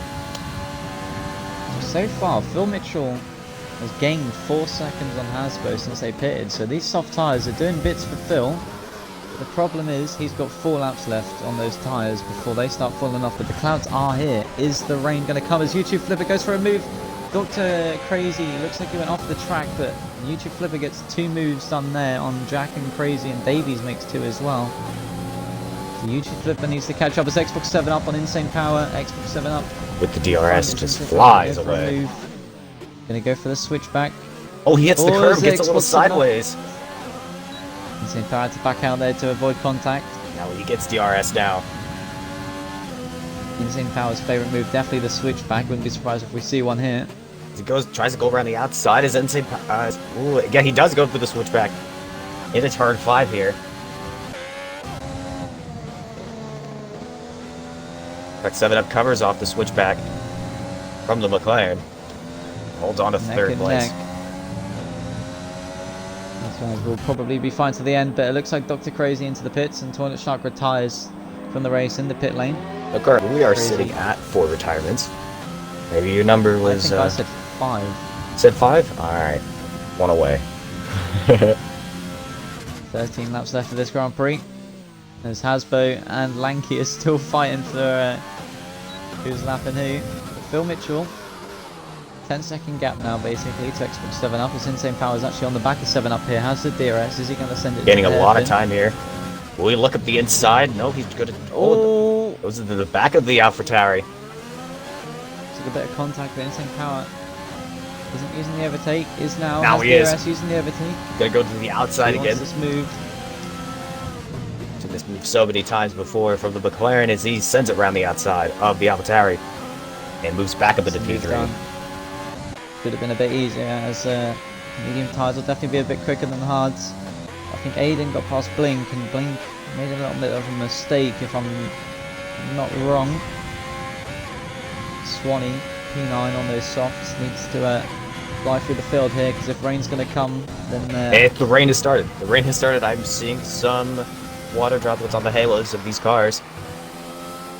So far, Phil Mitchell has gained 4 seconds on Hasbro since they pitted, so these soft tyres are doing bits for Phil. The problem is he's got 4 laps left on those tyres before they start falling off, but the clouds are here. Is the rain going to come as YouTube Flipper goes for a move? Dr. Crazy looks like he went off the track, but YouTube Flipper gets 2 moves done there on Jack and Crazy, and Davies makes 2 as well. So YouTube Flipper needs to catch up as Xbox 7 Up on Insane Power. Xbox 7 Up with the DRS just flies away. Gonna go for the switchback. Oh, he hits the curb, gets a little sideways. Insane Power had to back out there to avoid contact. Now he gets DRS now. Insane Power's favourite move, definitely the switchback. Wouldn't be surprised if we see one here. He tries to go around the outside. Is Insane Power? Yeah, he does go for the switchback. Into turn 5 here. But 7 Up covers off the switchback from the McLaren. Holds on to third place. These guys will probably be fine to the end, but it looks like Dr. Crazy into the pits and Toilet Shark retires from the race in the pit lane. Okay, we are sitting at 4 retirements. Maybe your number was... I think I said 5. Said 5? Alright. 1 away. 13 laps left of this Grand Prix. There's Hasbo and Lanky is still fighting for who's lapping who. Phil Mitchell, 10-second gap now basically to Xbox 7 Up. His Insane Power is actually on the back of 7 Up here. How's the DRS? Is he going to send it? Getting a lot of time here. Will he look at the inside? No, he's going to... Oh, goes into the back of the AlphaTauri. Took a bit of contact with Insane Power. Isn't using the overtake. Is now. Now has he DRS is. Using the overtake. Going to go to the outside again. This move. This move so many times before from the McLaren as he sends it around the outside of the AlphaTauri and moves back up into P3. Could have been a bit easier as medium tyres will definitely be a bit quicker than the hards. I think Aiden got past Blink and Blink made a little bit of a mistake if I'm not wrong. Swanee P9 on those softs needs to fly through the field here because if rain's going to come then... If the rain has started. The rain has started. I'm seeing some water droplets on the halos of these cars.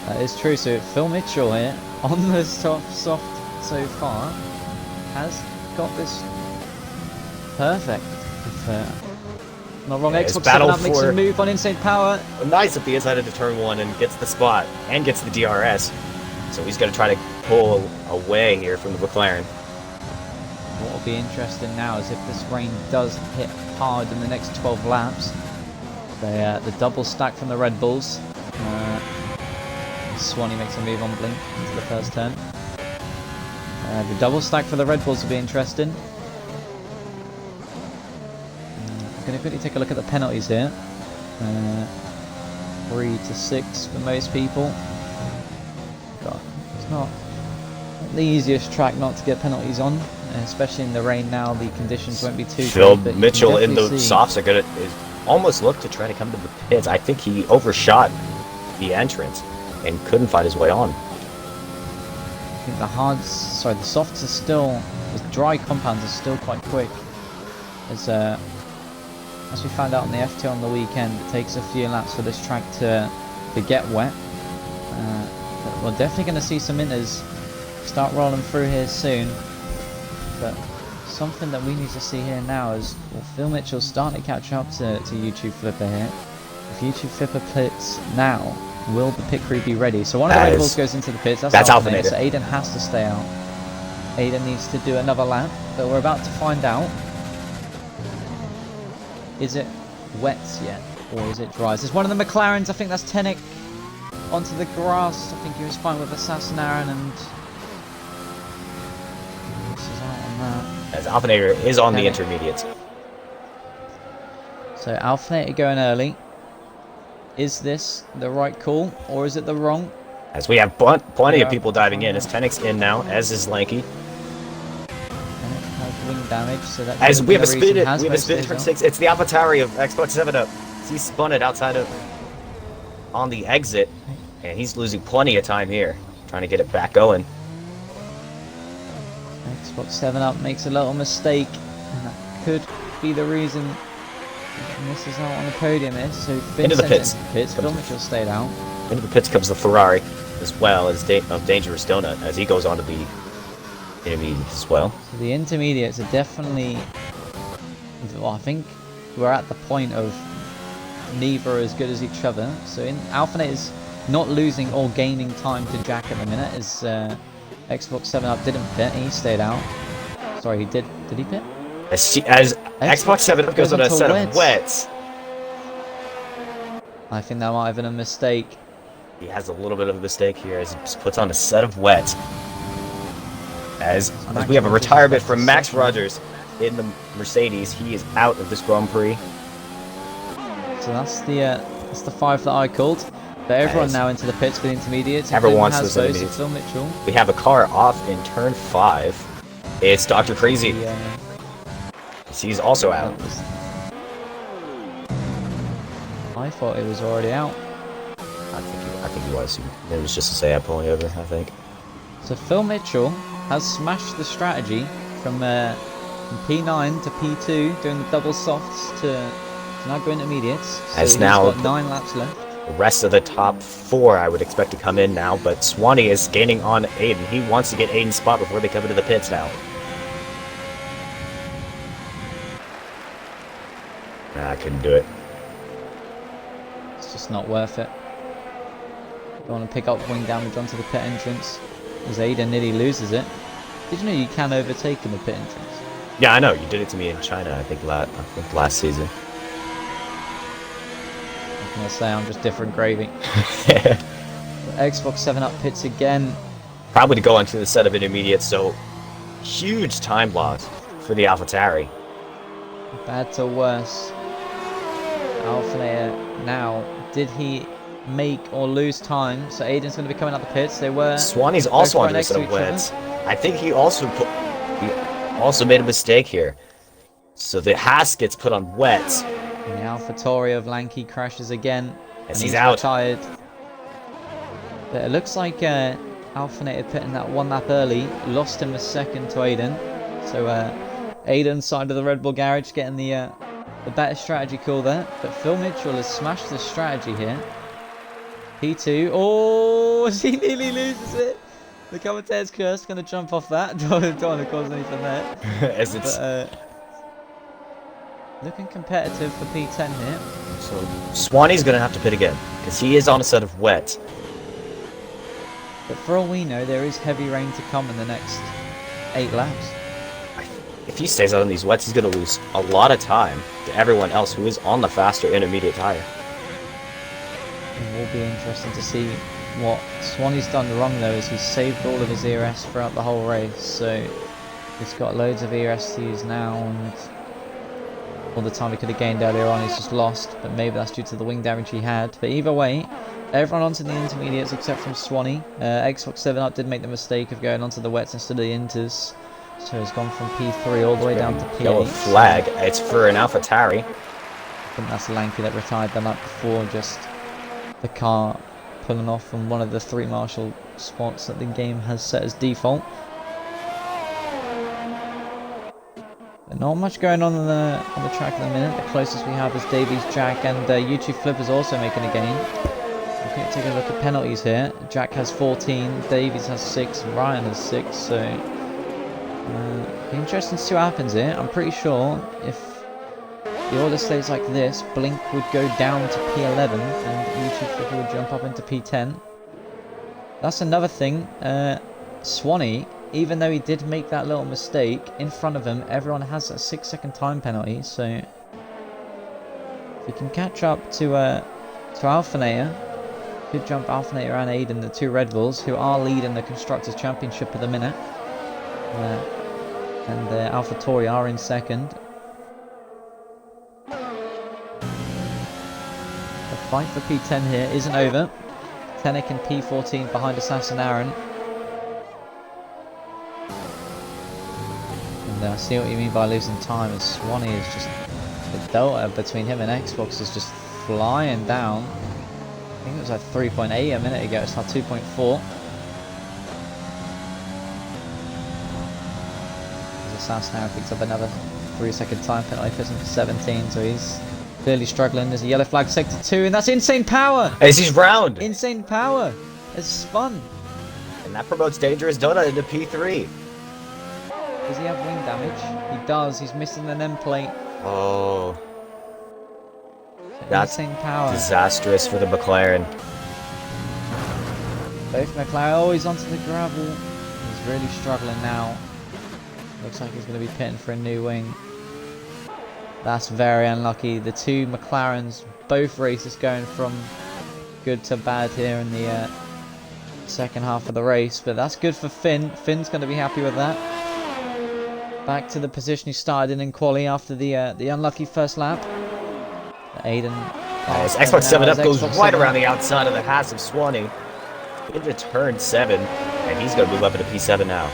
That is true. So Phil Mitchell here on the soft so far has got this perfect. If not wrong, Xbox 7 Up makes a move on Insane Power. Nice at the inside into turn 1 and gets the spot and gets the DRS. So he's going to try to pull away here from the McLaren. What will be interesting now is if this rain does hit hard in the next 12 laps. The double stack from the Red Bulls. Swanee makes a move on Blink into the first turn. The double stack for the Red Bulls will be interesting. I'm going to quickly take a look at the penalties here. 3 to 6 for most people. God, it's not the easiest track not to get penalties on, especially in the rain now. The conditions won't be too Phil good. Mitchell in the softs are going to almost look to try to come to the pits. I think he overshot the entrance and couldn't find his way on. I think the softs are still, the dry compounds are still quite quick. As we found out on the F2 on the weekend, it takes a few laps for this track to get wet. But we're definitely going to see some inters start rolling through here soon. But something that we need to see here now is Phil Mitchell's starting to catch up to YouTube Flipper here. If YouTube Flipper pits now, will the pit crew be ready? So one of the Red Bulls goes into the pits. That's Alpha. So Aiden has to stay out. Aiden needs to do another lap, but we're about to find out. Is it wet yet, or is it dry? There's one of the McLarens, I think that's Tenek, onto the grass. I think he was fine with Assassinaran and... This is out on that. As Alphinator is on the intermediates. So Alphinator going early. Is this the right call, or is it the wrong? As we have plenty of people diving in, as Tenek's in now, as is Lanky. Wing damage, so that as we have a spin it, we have a spin it turn 6. It's the AlphaTauri of Xbox 7 Up. He spun it outside of on the exit, and he's losing plenty of time here, trying to get it back going. Xbox 7 Up makes a little mistake, and that could be the reason he misses out on the podium. So into the pits. Phil Mitchell stayed out. Into the pits comes the Ferrari, as well as Dangerous Donut, as he goes on to be intermediate as well. So the intermediates are definitely, well, I think we're at the point of neither are as good as each other. So Alphanet is not losing or gaining time to Jack at the minute, as Xbox 7 Up didn't pit, he stayed out. Sorry, he did. Did he pit? As Xbox 7 Up goes on a set of wets. I think that might have been a mistake. He has a little bit of a mistake here as he just puts on a set of wets. As we have a retirement from Max Rogers in the Mercedes. He is out of this Grand Prix. So that's the 5 that I called. But everyone now into the pits for the intermediates. Everyone wants those intermediates. Phil Mitchell. We have a car off in turn 5. It's Dr. Crazy. He's also out. I thought he was already out. I think he was. It was just a say pulling over, I think. So Phil Mitchell has smashed the strategy from P9 to P2, doing the double softs to now go intermediates. So he's got 9 laps left. The rest of the top 4 I would expect to come in now, but Swanee is gaining on Aiden. He wants to get Aiden's spot before they come into the pits now. Nah, I couldn't do it. It's just not worth it. Don't want to pick up wing damage onto the pit entrance, as Aiden nearly loses it. Did you know you can overtake in the pit entrance? Yeah, I know. You did it to me in China, I think last season. I'm going to say I'm just different gravy. Xbox 7 Up pits again. Probably to go onto the set of intermediates, so huge time loss for the AlphaTauri. Bad to worse. AlphaTauri now, did he make or lose time? So Aiden's going to be coming out the pits. They were. Swanee's also on the set of wets. I think he also made a mistake here. So the Haas gets put on wets. And the AlphaTauri of Lanky crashes again. As he's out. Retired. But it looks like AlphaTauri pitting that 1 lap early. Lost him a second to Aiden. So Aiden's side of the Red Bull garage getting the better strategy call there. But Phil Mitchell has smashed the strategy here. P2. Oh, he nearly loses it. The commentator's curse going to jump off that. Don't want to cause anything there. As it's looking competitive for P10 here. So Swanee's going to have to pit again because he is on a set of wets. But for all we know, there is heavy rain to come in the next 8 laps. If he stays out on these wets, he's going to lose a lot of time to everyone else who is on the faster intermediate tire. It will be interesting to see what Swanee's done wrong though, is he's saved all of his ERS throughout the whole race, so he's got loads of ERS to use now, and all the time he could have gained earlier on he's just lost, but maybe that's due to the wing damage he had. But either way, everyone onto the intermediates except from Swanee. Xbox 7 Up did make the mistake of going onto the wets instead of the inters, so he's gone from P3 all the way down to P8. Yellow flag, it's for an AlphaTauri. I think that's Lanky that retired the lap before, just the car pulling off from one of the 3 marshal spots that the game has set as default. But not much going on the track at the minute. The closest we have is Davies, Jack, and YouTube Flipper's also making a gain. Okay, take a look at penalties here. Jack has 14, Davies has 6, Ryan has 6, so be interesting to see what happens here. I'm pretty sure if the order stays like this, Blink would go down to P11 and YouTube Flipper would jump up into P10. That's another thing. Swanee, even though he did make that little mistake, in front of him everyone has a 6-second time penalty, so if he can catch up to AlphaTauri, could jump AlphaTauri and Aiden, the 2 Red Bulls, who are leading the Constructors' Championship at the minute. And AlphaTauri are in second. The fight for P10 here isn't over. Tenek in P14 behind Assassin Aaron. And I see what you mean by losing time, as Swanee is just... the delta between him and Xbox is just flying down. I think it was like 3.8 a minute ago, it's now 2.4. Assassin Aaron picks up another 3-second time penalty, puts him to 17, so he's clearly struggling. There's a yellow flag, sector 2, and that's insane power! As he's round! Insane power! It's spun! And that promotes Dangerous Donut into P3. Does he have wing damage? He does, he's missing an end plate. Oh. That's Insane power. disastrous for the McLaren. Both McLaren always onto the gravel. He's really struggling now. Looks like he's going to be pitting for a new wing. That's very unlucky. The two McLarens, both races going from good to bad here in the second half of the race. But that's good for Finn. Finn's going to be happy with that. Back to the position he started in quali after the unlucky first lap. Aiden. His Xbox 7 up goes right around the outside of the Haas of Swanee into turn 7, and he's going to move up into P7 now.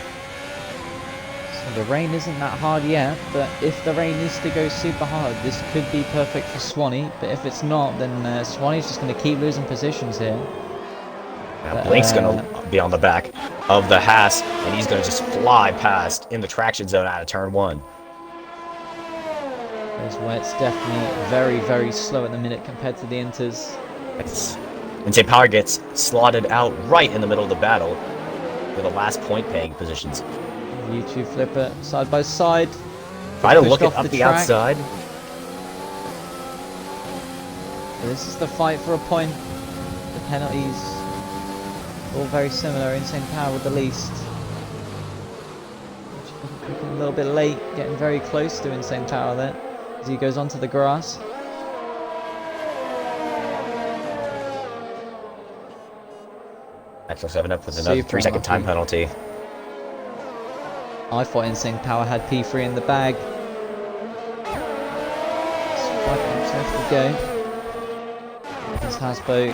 So the rain isn't that hard yet, but if the rain needs to go super hard, this could be perfect for Swanee. But if it's not, then Swanee's just going to keep losing positions here. Now Blake's going to be on the back of the Haas, and he's going to just fly past in the traction zone out of turn 1. There's where it's definitely very, very slow at the minute compared to the Inters. Insane Power gets slotted out right in the middle of the battle for the last point-paying positions. YouTube flipper side by side. Try to look it up the outside. This is the fight for a point. The penalties all very similar. Insane Power with the least. A little bit late, getting very close to Insane Power there as he goes onto the grass. Xbox 7 up with another 3-second time penalty. I thought Insane Power had P3 in the bag. 5 laps left to go. This Hasbo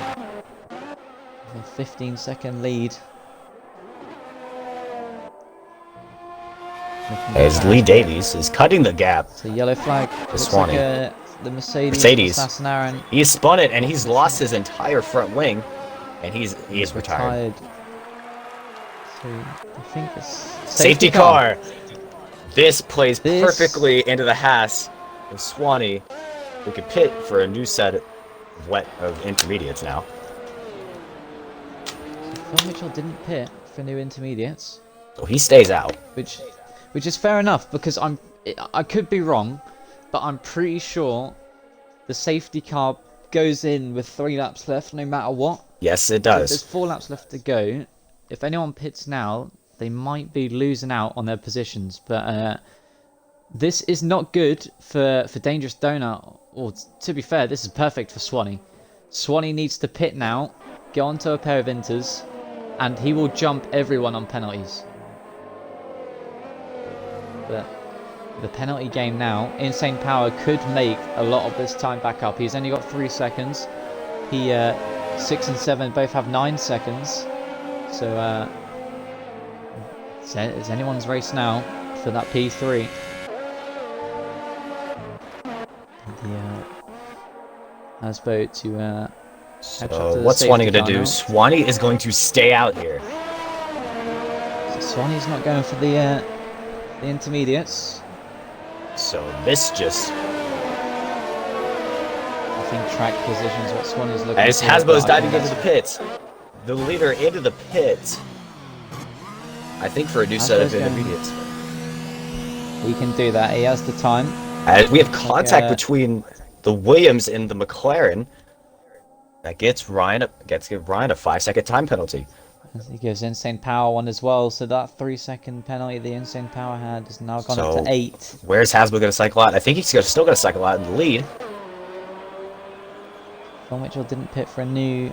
with a 15-second lead. As Lee Davies is cutting the gap. It's a yellow flag. To Swanee. Like the Mercedes. Aaron. He's spun it and he's lost his entire front wing. And he is retired. So I think it's safety car. This plays perfectly into the Haas of Swanee. We could pit for a new set of intermediates now. So Phil Mitchell didn't pit for new intermediates. So he stays out. Which is fair enough, because I could be wrong, but I'm pretty sure the safety car goes in with 3 laps left no matter what. Yes, it does. So there's 4 laps left to go. If anyone pits now, they might be losing out on their positions. But this is not good for Dangerous Donut. Or to be fair, this is perfect for Swanee. Swanee needs to pit now, get onto a pair of Inters, and he will jump everyone on penalties. But the penalty game now, Insane Power could make a lot of this time back up. He's only got 3 seconds. 6 and 7 both have 9 seconds. So it's anyone's race now for that P3. Hasbo to so what's Swanee going to do? Swanee is going to stay out here. So Swanee's not going for the intermediates. So this just... I think track positions what Swanee's looking as for. Hasbo's diving into the pits. The leader into the pits. I think for a new set of intermediates. He can do that. He has the time. As we have contact between the Williams and the McLaren. That gets Ryan a 5-second time penalty. He gives Insane Power one as well, so that 3-second penalty the Insane Power had has now gone up to 8. Where's Hasbo going to cycle out? I think he's still going to cycle out in the lead. Phil Mitchell didn't pit for a new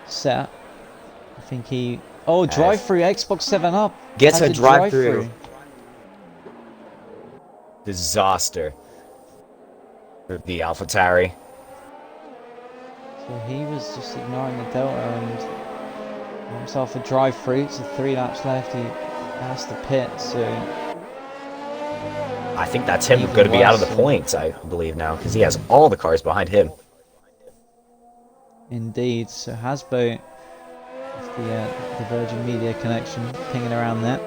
set. I think he... Oh, drive-through Xbox 7 up. Gets a drive-through. Disaster for the AlphaTauri. So he was just ignoring the Delta and got himself a drive-through. So 3 laps left. He has to pit. So I think that's him going to be out of the points, I believe now, because he has all the cars behind him. Indeed. So Hasbo, the Virgin Media connection, pinging around there.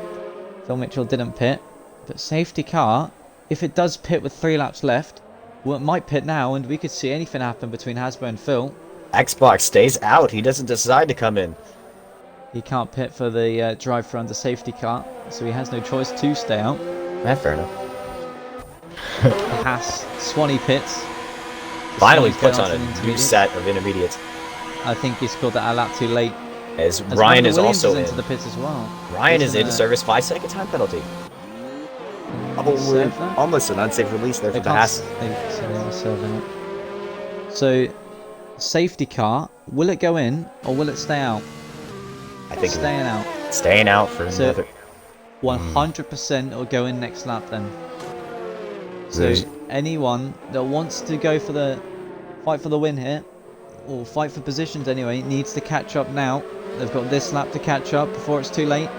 Phil Mitchell didn't pit, but safety car, if it does pit with 3 laps left, well, it might pit now, and we could see anything happen between Hasbo and Phil. Xbox stays out. He doesn't decide to come in. He can't pit for the drive-through under safety car, so he has no choice to stay out. Yeah, fair enough. Haas, Swanee pits. finally Someone's puts on going a to the new intermediates. set of intermediates. I think he scored that a lap too late. As As Ryan Brandon is Williams also into in. the pits as well. Ryan He's is in gonna- service 5-second time penalty. serve that? Almost an unsafe release there They for the can't Haas. so they were serving it. So, safety car, will it go in or will it stay out? I think Staying out. staying out for So- another. 100% it'll go in next lap then. So There's- anyone that wants to go for the fight for the win here, or fight for positions anyway, needs to catch up now. They've got this lap to catch up before it's too late.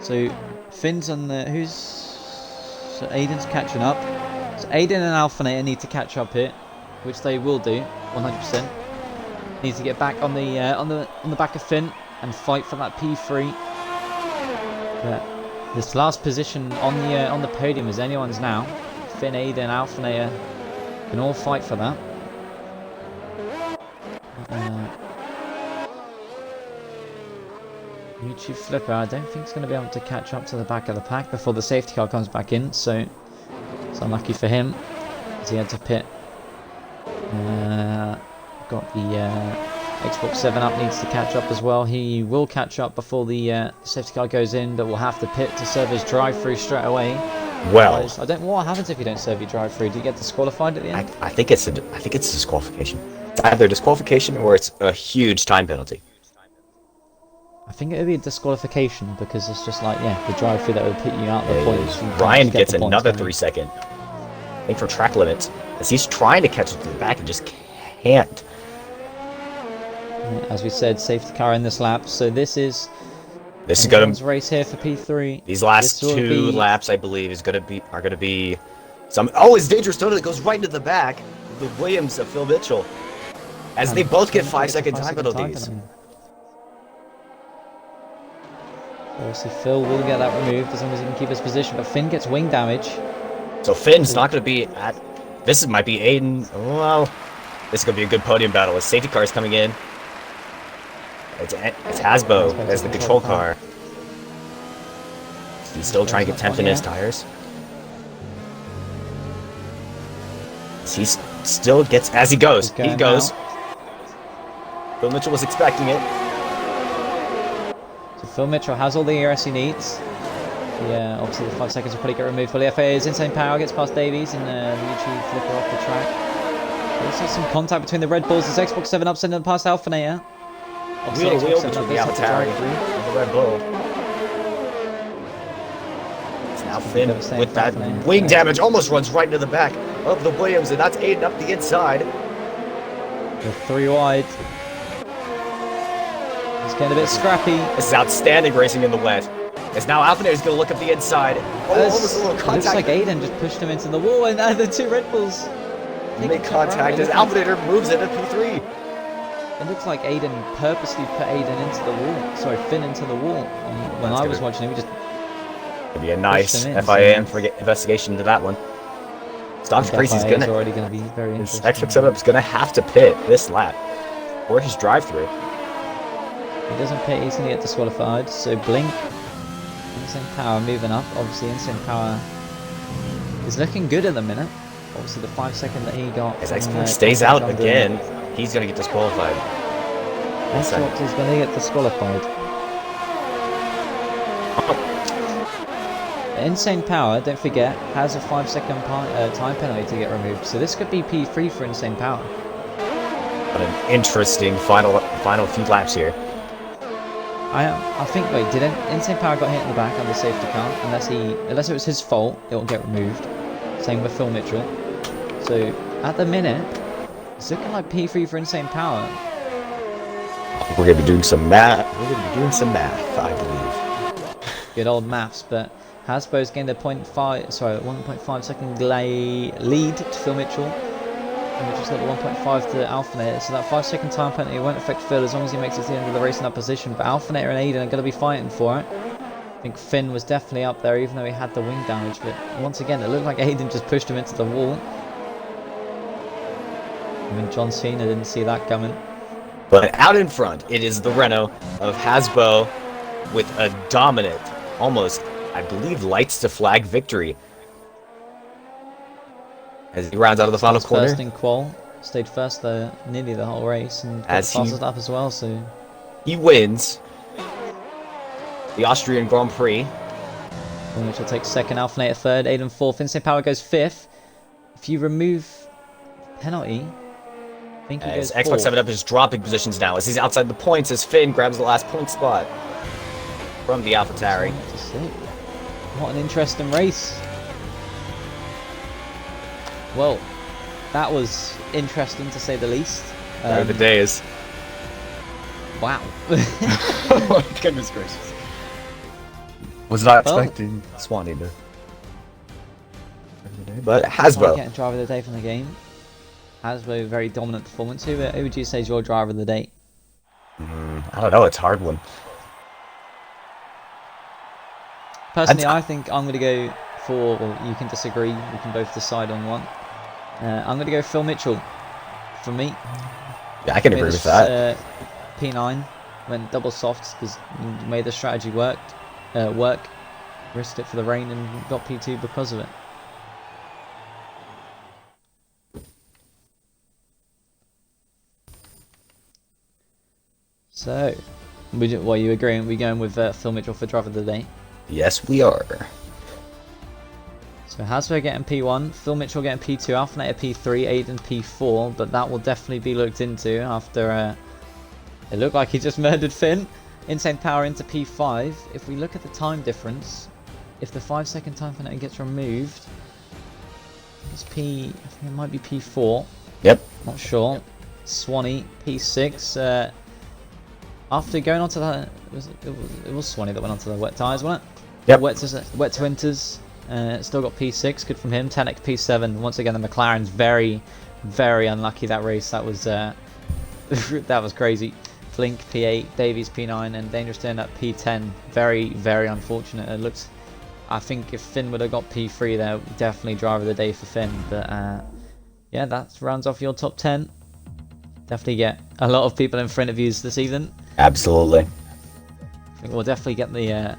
So Finn's on the so Aiden's catching up. So Aiden and Alphinator need to catch up here, which they will do 100%. Need to get back on the back of Finn and fight for that P3. But this last position on the podium is anyone's now. Finn, Aiden, Alphinator can all fight for that. YouTube Flipper, I don't think he's going to be able to catch up to the back of the pack before the safety car comes back in, so it's unlucky for him as he had to pit. Got the Xbox 7 up, needs to catch up as well. He will catch up before the safety car goes in, but will have to pit to serve his drive-through straight away. Well, I don't know what happens if you don't serve your drive-through. Do you get disqualified at the end? I think it's a disqualification. It's either disqualification or it's a huge time penalty. I think it would be a disqualification because it's just like, yeah, the drive-through that would put you out the points. Ryan gets another 3 second. I think for track limits, as he's trying to catch up to the back and just can't. As we said, safety car in this lap. So this is Gonna race here for P3. these last This will two be- laps, I believe, are gonna be some. Oh, it's dangerous donut that goes right into the back. The Williams of Phil Mitchell, as they both get 5-second time penalties. Obviously, Phil will get that removed as long as he can keep his position, but Finn gets wing damage. So Finn's not going to be at. Might be Aiden. Well, this is going to be a good podium battle. As safety car is coming in. It's Hasbo as the control car. He's still trying to get temp in his tires. He still gets as he goes. He goes. Phil Mitchell was expecting it. So Phil Mitchell has all the ERS he needs. Yeah, obviously the 5 seconds will probably get removed for the FAA's Insane Power, gets past Davies and the YouTube Flipper off the track. Also some contact between the Red Bulls as Xbox 7 up sending past Alphinator. Wheel to wheel between the Avatari and the Red Bull. It's now Finn with that wing damage, almost runs right into the back of the Williams, and that's Aiden up the inside. The 3 wide. It's getting a bit scrappy. This is outstanding racing in the wet. As now Alphinator is going to look up the inside. Oh, almost a little It contact. looks like Aiden just pushed him into the wall, and the 2 Red Bulls Make contact as Alphinator moves into P3. It looks like Aiden purposely put Aiden into the wall. Sorry, Finn into the wall. When I was watching him, he just It'd be a nice him in, FIA investigation into that one. Dr. Prix is going to. already going to be very interesting. Xbox setup is going to have to pit this lap or his drive-through. If he doesn't pit, he's going to get disqualified. So Blink, Insane Power moving up. Obviously, Insane Power is looking good at the minute. Obviously, the 5 second that he got. As Xbox stays out again, he's going to get disqualified. Xbox is going to get disqualified. Insane Power, don't forget, has a 5 second time penalty to get removed. So this could be P3 for Insane Power. What an interesting final few laps here. I think, wait, did Insane Power got hit in the back on the safety car? Unless it was his fault, it will get removed. Same with Phil Mitchell. So at the minute, it's looking like P3 for Insane Power. We're going to be doing some math. I believe. Good old maths, but Hasbro's gained a 1.5 second lead to Phil Mitchell. And Mitchell's got the 1.5 to Alphinator, so that 5 second time penalty won't affect Phil as long as he makes it to the end of the race in that position. But Alphinator and Aiden are going to be fighting for it. I think Finn was definitely up there, even though he had the wing damage. But once again, it looked like Aiden just pushed him into the wall. I mean, John Cena didn't see that coming. But out in front, it is the Renault of Hasbo with a dominant, almost, I believe, lights to flag victory. as he rounds out of the final corner. First in qual, stayed first nearly the whole race, and got the fastest lap as well. So he wins the Austrian Grand Prix. Which will take second, Alpha third, Aiden fourth, Insane Power goes fifth. If you remove penalty, I think he goes Xbox 7up is dropping positions now as he's outside the points as Finn grabs the last point spot from the AlphaTauri. What an interesting race. Well, that was interesting to say the least. The days. Wow. Oh my goodness gracious. Was not expecting Swanee to. But Hasbro. Getting driver of the day from the game. Hasbro, very dominant performance. Who would you say is your driver of the day? I don't know, it's a hard one. Personally, I think I'm going to go for, well, you can disagree, we can both decide on one. I'm going to go Phil Mitchell. For me. Yeah, I can agree with that. P9 went double softs because he made the strategy work. Risked it for the rain and got P2 because of it. So, what are you agreeing? Are we going with Phil Mitchell for driver of the day? Yes, we are. So Hasbro getting P1, Phil Mitchell getting P2, Alphinator P3, Aiden P4, but that will definitely be looked into after it looked like he just murdered Finn. Insane Power into P5. If we look at the time difference, if the 5-second time penalty gets removed, it's I think it might be P4. Yep. Not sure. Swanee P6. After going on to the, it was Swanee that went onto the wet tyres, wasn't it? Yep. Wet to winters. Still got P6. Good from him. Tanek P7. Once again, the McLaren's very, very unlucky that race. That was that was crazy. Flink P8, Davies P9, and Dangerous to end up P10. Very, very unfortunate. It looks. I think if Finn would have got P3 there, definitely driver of the day for Finn. But yeah, that rounds off your top 10. Definitely get a lot of people in front of you this evening. Absolutely. I think we'll definitely get the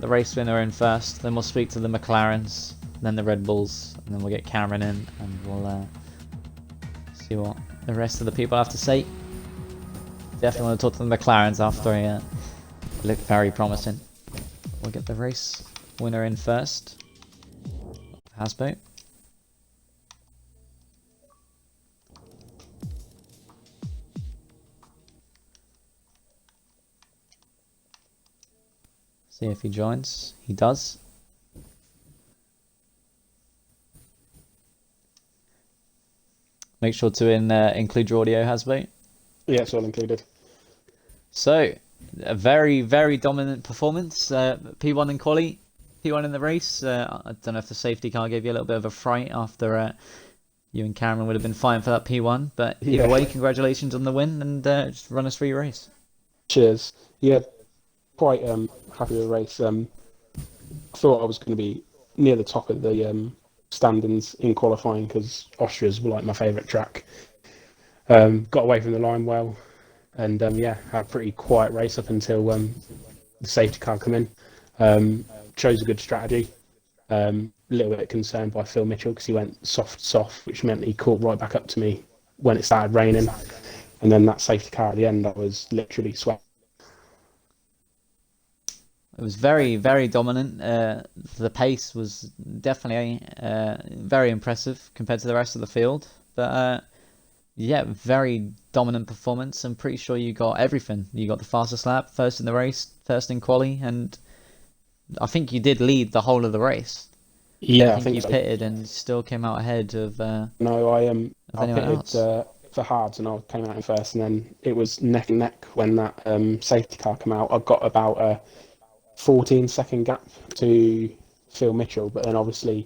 race winner in first. Then we'll speak to the McLarens, then the Red Bulls, and then we'll get Cameron in, and we'll see what the rest of the people have to say. Definitely want to talk to the McLarens after he looked very promising. We'll get the race winner in first. Hasbro. See if he joins. He does. Make sure to include your audio, Hasbro. Yeah, it's all included. So, a very, very dominant performance. P1 in quali, P1 in the race. I don't know if the safety car gave you a little bit of a fright after you and Cameron would have been fighting for that P1. But either way, congratulations on the win, and just run us through your race. Cheers. Yeah, quite happy with the race. I thought I was going to be near the top of the standings in qualifying because Austria's were like my favourite track. Got away from the line well, and yeah, had a pretty quiet race up until the safety car come in. Chose a good strategy. A little bit concerned by Phil Mitchell because he went soft, which meant he caught right back up to me when it started raining. And then that safety car at the end, that was literally sweat. It was very, very dominant. The pace was definitely very impressive compared to the rest of the field. But yeah, very dominant performance. I'm pretty sure you got everything. You got the fastest lap, first in the race, first in quali, and I think you did lead the whole of the race. Yeah, I think you so. pitted and still came out ahead of. No, I pitted for hards and I came out in first, and then it was neck and neck when that safety car came out. I got about a 14-second gap to Phil Mitchell, but then obviously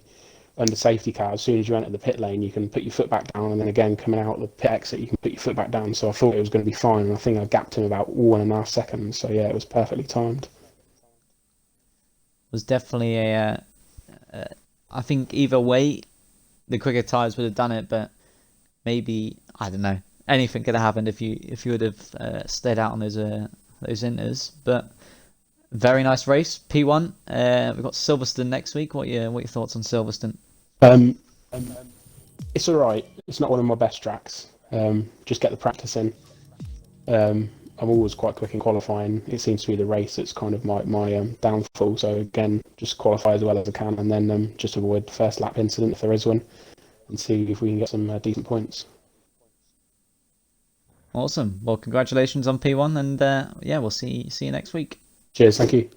under safety car, as soon as you enter the pit lane, you can put your foot back down, and then again coming out the pit exit, you can put your foot back down. So I thought it was going to be fine, and I think I gapped him about 1.5 seconds. So yeah, it was perfectly timed. Was definitely I think either way, the quicker tyres would have done it, but maybe I don't know. Anything could have happened if you would have stayed out on those inters. But very nice race, P1. We've got Silverstone next week. What are your thoughts on Silverstone? It's all right. It's not one of my best tracks. Just get the practice in. I'm always quite quick in qualifying. It seems to be the race that's kind of my downfall. So again, just qualify as well as I can, and then just avoid the first lap incident if there is one, and see if we can get some decent points. Awesome. Well, congratulations on P1, and yeah, we'll see you next week. Cheers. Thank you.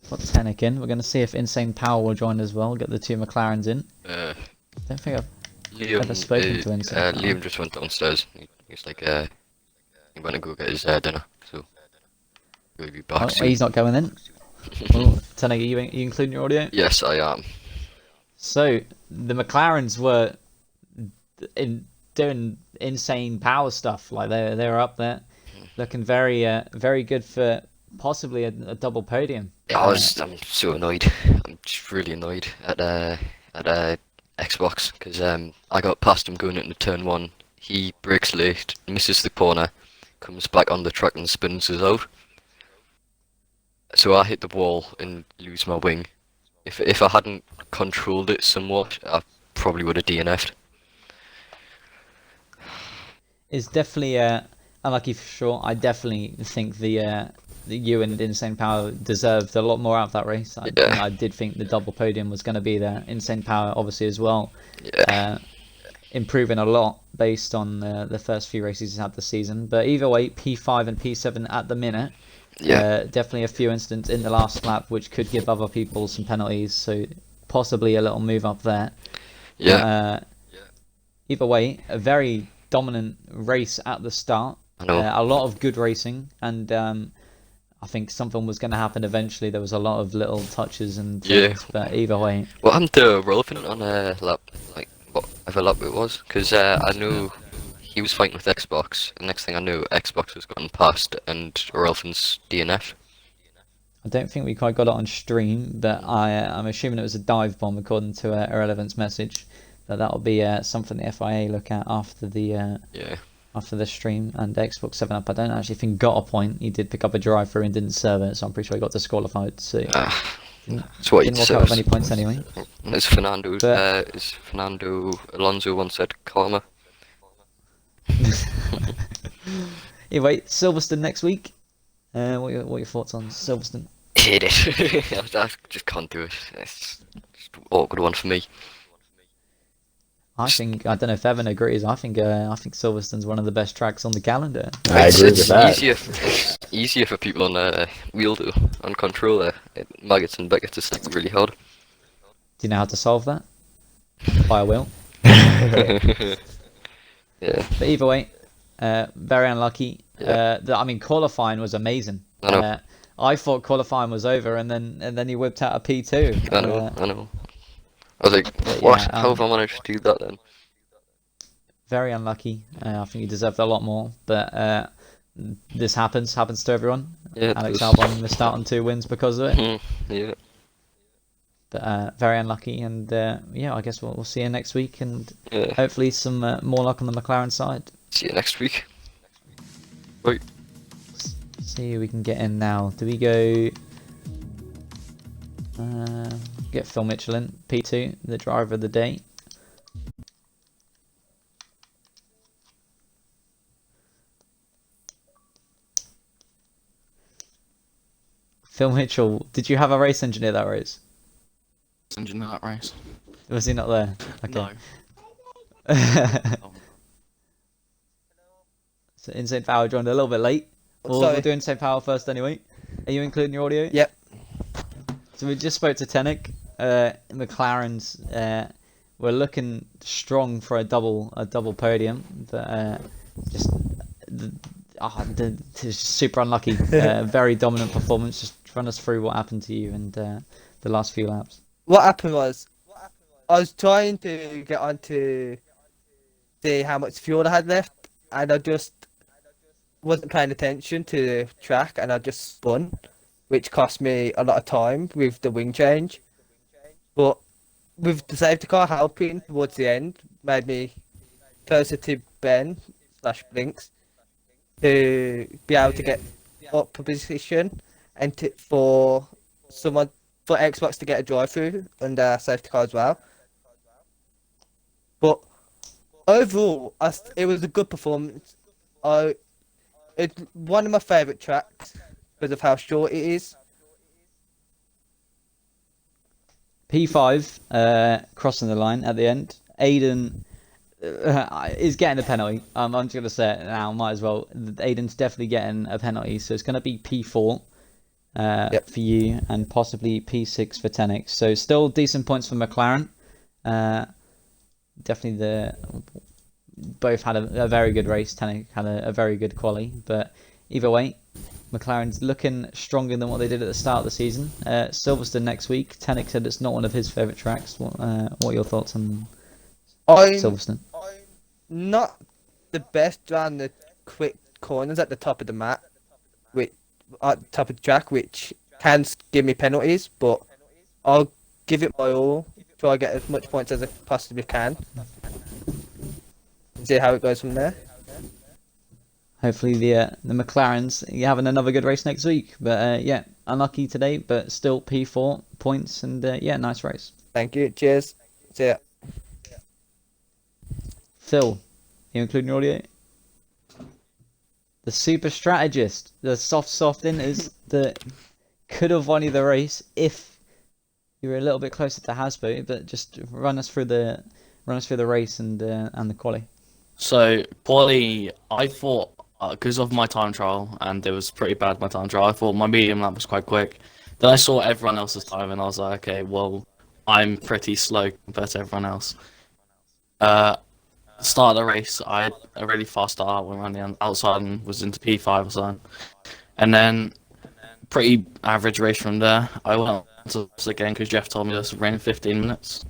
Got Tenek in. We're going to see if Insane Power will join as well. Get the two McLarens in. Don't think I've ever spoken to Insane Power. Liam just went downstairs. He's like, he went to go get his dinner, so he'll be back soon. He's not going in. Well, Tenek, are you including your audio? Yes, I am. So the McLarens were doing insane power stuff. Like they're up there, looking very good for possibly a double podium. Yeah, I'm so annoyed. I'm just really annoyed at Xbox because I got past him going into turn 1. He brakes late, misses the corner, comes back on the track and spins us out. So I hit the wall and lose my wing. If I hadn't controlled it somewhat, I probably would have DNF'd. It's definitely unlucky for sure. I definitely think the you and Insane Power deserved a lot more out of that race. I did think the double podium was going to be there. Insane Power obviously as well. Yeah. Improving a lot based on the first few races he's had this season. But either way, P5 and P7 at the minute. Yeah. Definitely a few incidents in the last lap which could give other people some penalties. So possibly a little move up there. Yeah. Either way, a very dominant race at the start. I know. A lot of good racing, and I think something was going to happen eventually. There was a lot of little touches and things, but either way. What happened to Rolfin on a lap, like whatever lap it was? Because I knew he was fighting with Xbox. The next thing I knew, Xbox was gotten past and Rolfin's DNF. I don't think we quite got it on stream, but I'm assuming it was a dive bomb according to Irrelevant's message. But that'll be something the FIA look at after the after the stream. And Xbox 7up, I don't actually think got a point. He did pick up a drive through and didn't serve it, so I'm pretty sure he got disqualified. So that's what didn't walk out with any points anyway. As Fernando Alonso once said, karma. Anyway, Silverstone next week. What are your thoughts on Silverstone? Hate it. I just can't do it. It's just an awkward one for me. I don't know if Evan agrees. I think Silverstone's one of the best tracks on the calendar. I agree with that. It's easier for people on wheel though, on controller. Maggots and Beckett's is like really hard. Do you know how to solve that? By a wheel. Yeah. But either way, very unlucky. I mean, qualifying was amazing. I know. I thought qualifying was over, and then he whipped out a P2. I know. I was like, what? How have I managed to do that then? Very unlucky. I think he deserved a lot more, but this happens to everyone. Yeah, Alex Albon missed out on 2 wins because of it. Yeah. But very unlucky, and yeah, I guess we'll see you next week, and Yeah. hopefully some more luck on the McLaren side. See you next week. Bye. See who we can get in now. Do we go get Phil Mitchell in, P2, the driver of the day? Phil Mitchell, did you have a race engineer that race? Engineer that race. Was he not there? Okay. No. So Insane Power joined a little bit late. We'll do Insane Power first anyway. Are you including your audio? Yep. So we just spoke to Tenek. McLaren's we're looking strong for a double podium, but just super unlucky. Very dominant performance. Just run us through what happened to you and the last few laps. What happened was, I was trying to get on to see how much fuel I had left, and I just wasn't paying attention to the track, and I just spun, which cost me a lot of time with the wing change. But with the safety car helping towards the end, made me closer to Ben/Blinks to be able to get up a position, and for Xbox to get a drive through and safety car as well. But overall, it was a good performance. It's one of my favourite tracks because of how short it is. P5 crossing the line at the end. Aiden is getting a penalty. I'm just going to say it now, might as well. Aiden's definitely getting a penalty, so it's going to be P4 for you, and possibly P6 for Tenix. So still decent points for McLaren. Definitely both had a very good race. Tenix had a very good quali, but either way, McLaren's looking stronger than what they did at the start of the season. Silverstone next week. Tenix said it's not one of his favourite tracks. What are your thoughts on Silverstone? Not the best around the quick corners at the top of the mat, at the top of the track, which can give me penalties, but I'll give it my all, try to get as much points as I possibly can. See how it goes from there. Hopefully the McLarens, you're having another good race next week. But yeah, unlucky today, but still P4 points, and yeah, nice race. Thank you. Cheers. See ya. Phil, you including your audio? The super strategist, the soft inners that could have won you the race if you were a little bit closer to Hasbo, but just run us through the race and the quali. So, quali, I thought, because of my time trial, and it was pretty bad, my time trial, I thought my medium lap was quite quick. Then I saw everyone else's time, and I was like, okay, well, I'm pretty slow compared to everyone else. Start of the race, I had a really fast start, went around the outside and was into P5 or something. And then, pretty average race from there. I went to this again because Jeff told me this ran in 15 minutes.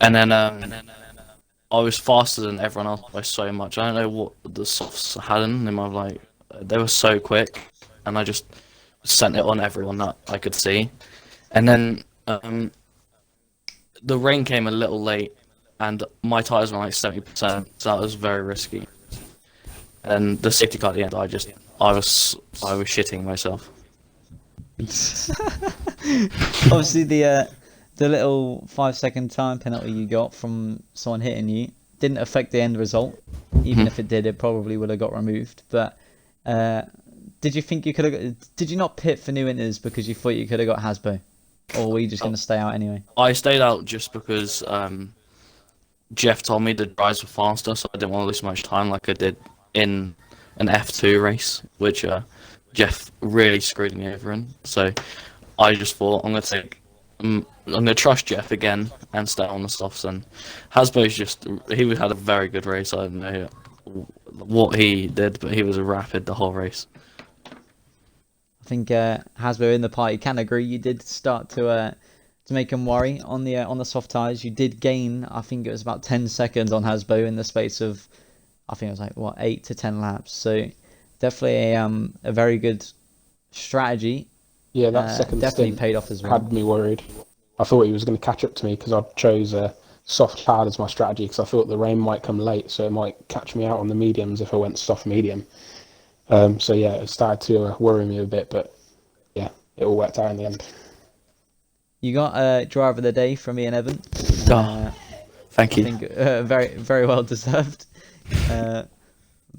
And then, I was faster than everyone else by so much. I don't know what the softs had in them. They were so quick, and I just sent it on everyone that I could see. And then the rain came a little late, and my tires were like 70%, so that was very risky. And the safety car at the end, I was shitting myself. Obviously, the little 5-second time penalty you got from someone hitting you didn't affect the end result. Even if it did, it probably would have got removed. But did you think you could have? Did you not pit for new inters because you thought you could have got Hasbo, or were you just going to stay out anyway? I stayed out just because Jeff told me the drives were faster, so I didn't want to lose much time like I did in an F2 race, which Jeff really screwed me over in. So I just thought I'm going to trust Jeff again and stay on the softs. And he had a very good race. I don't know what he did, but he was rapid the whole race. I think Hasbo in the party can agree. You did start to make him worry on the soft tires. You did gain, I think it was about 10 seconds on Hasbo in the space of, I think it was like 8 to 10 laps. So definitely a very good strategy. Yeah, that second definitely stint paid off as well. had me worried. I thought he was going to catch up to me because I chose soft hard as my strategy because I thought the rain might come late, so it might catch me out on the mediums if I went soft medium. So yeah, it started to worry me a bit, but yeah, it all worked out in the end. You got driver of the day from Ian Evan. Thank you. I think very, very well deserved. But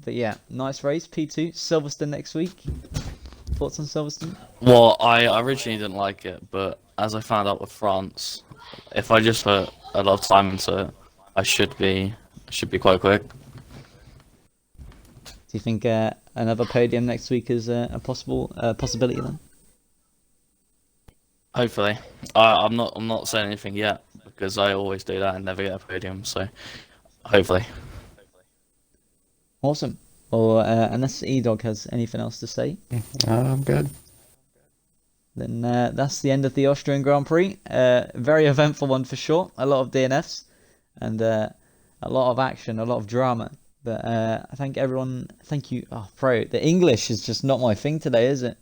yeah, nice race. P2 Silverstone next week. Thoughts on Silverstone? Well, I originally didn't like it, but as I found out with France, if I just put a lot of time into it, I should be quite quick. Do you think another podium next week is a possibility then? Hopefully, I'm not saying anything yet because I always do that and never get a podium. So, hopefully. Awesome. Well, unless E-Dog has anything else to say, I'm good. then that's the end of the Austrian Grand Prix. Very eventful one for sure. A lot of DNFs and a lot of action, a lot of drama. But I thank everyone. Thank you. Oh, bro, the English is just not my thing today, is it?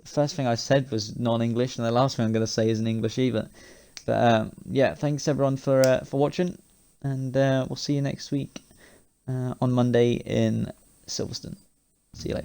The first thing I said was non-English, and the last thing I'm going to say isn't English either. But yeah, thanks everyone for watching, and we'll see you next week on Monday in Silverstone. See you later.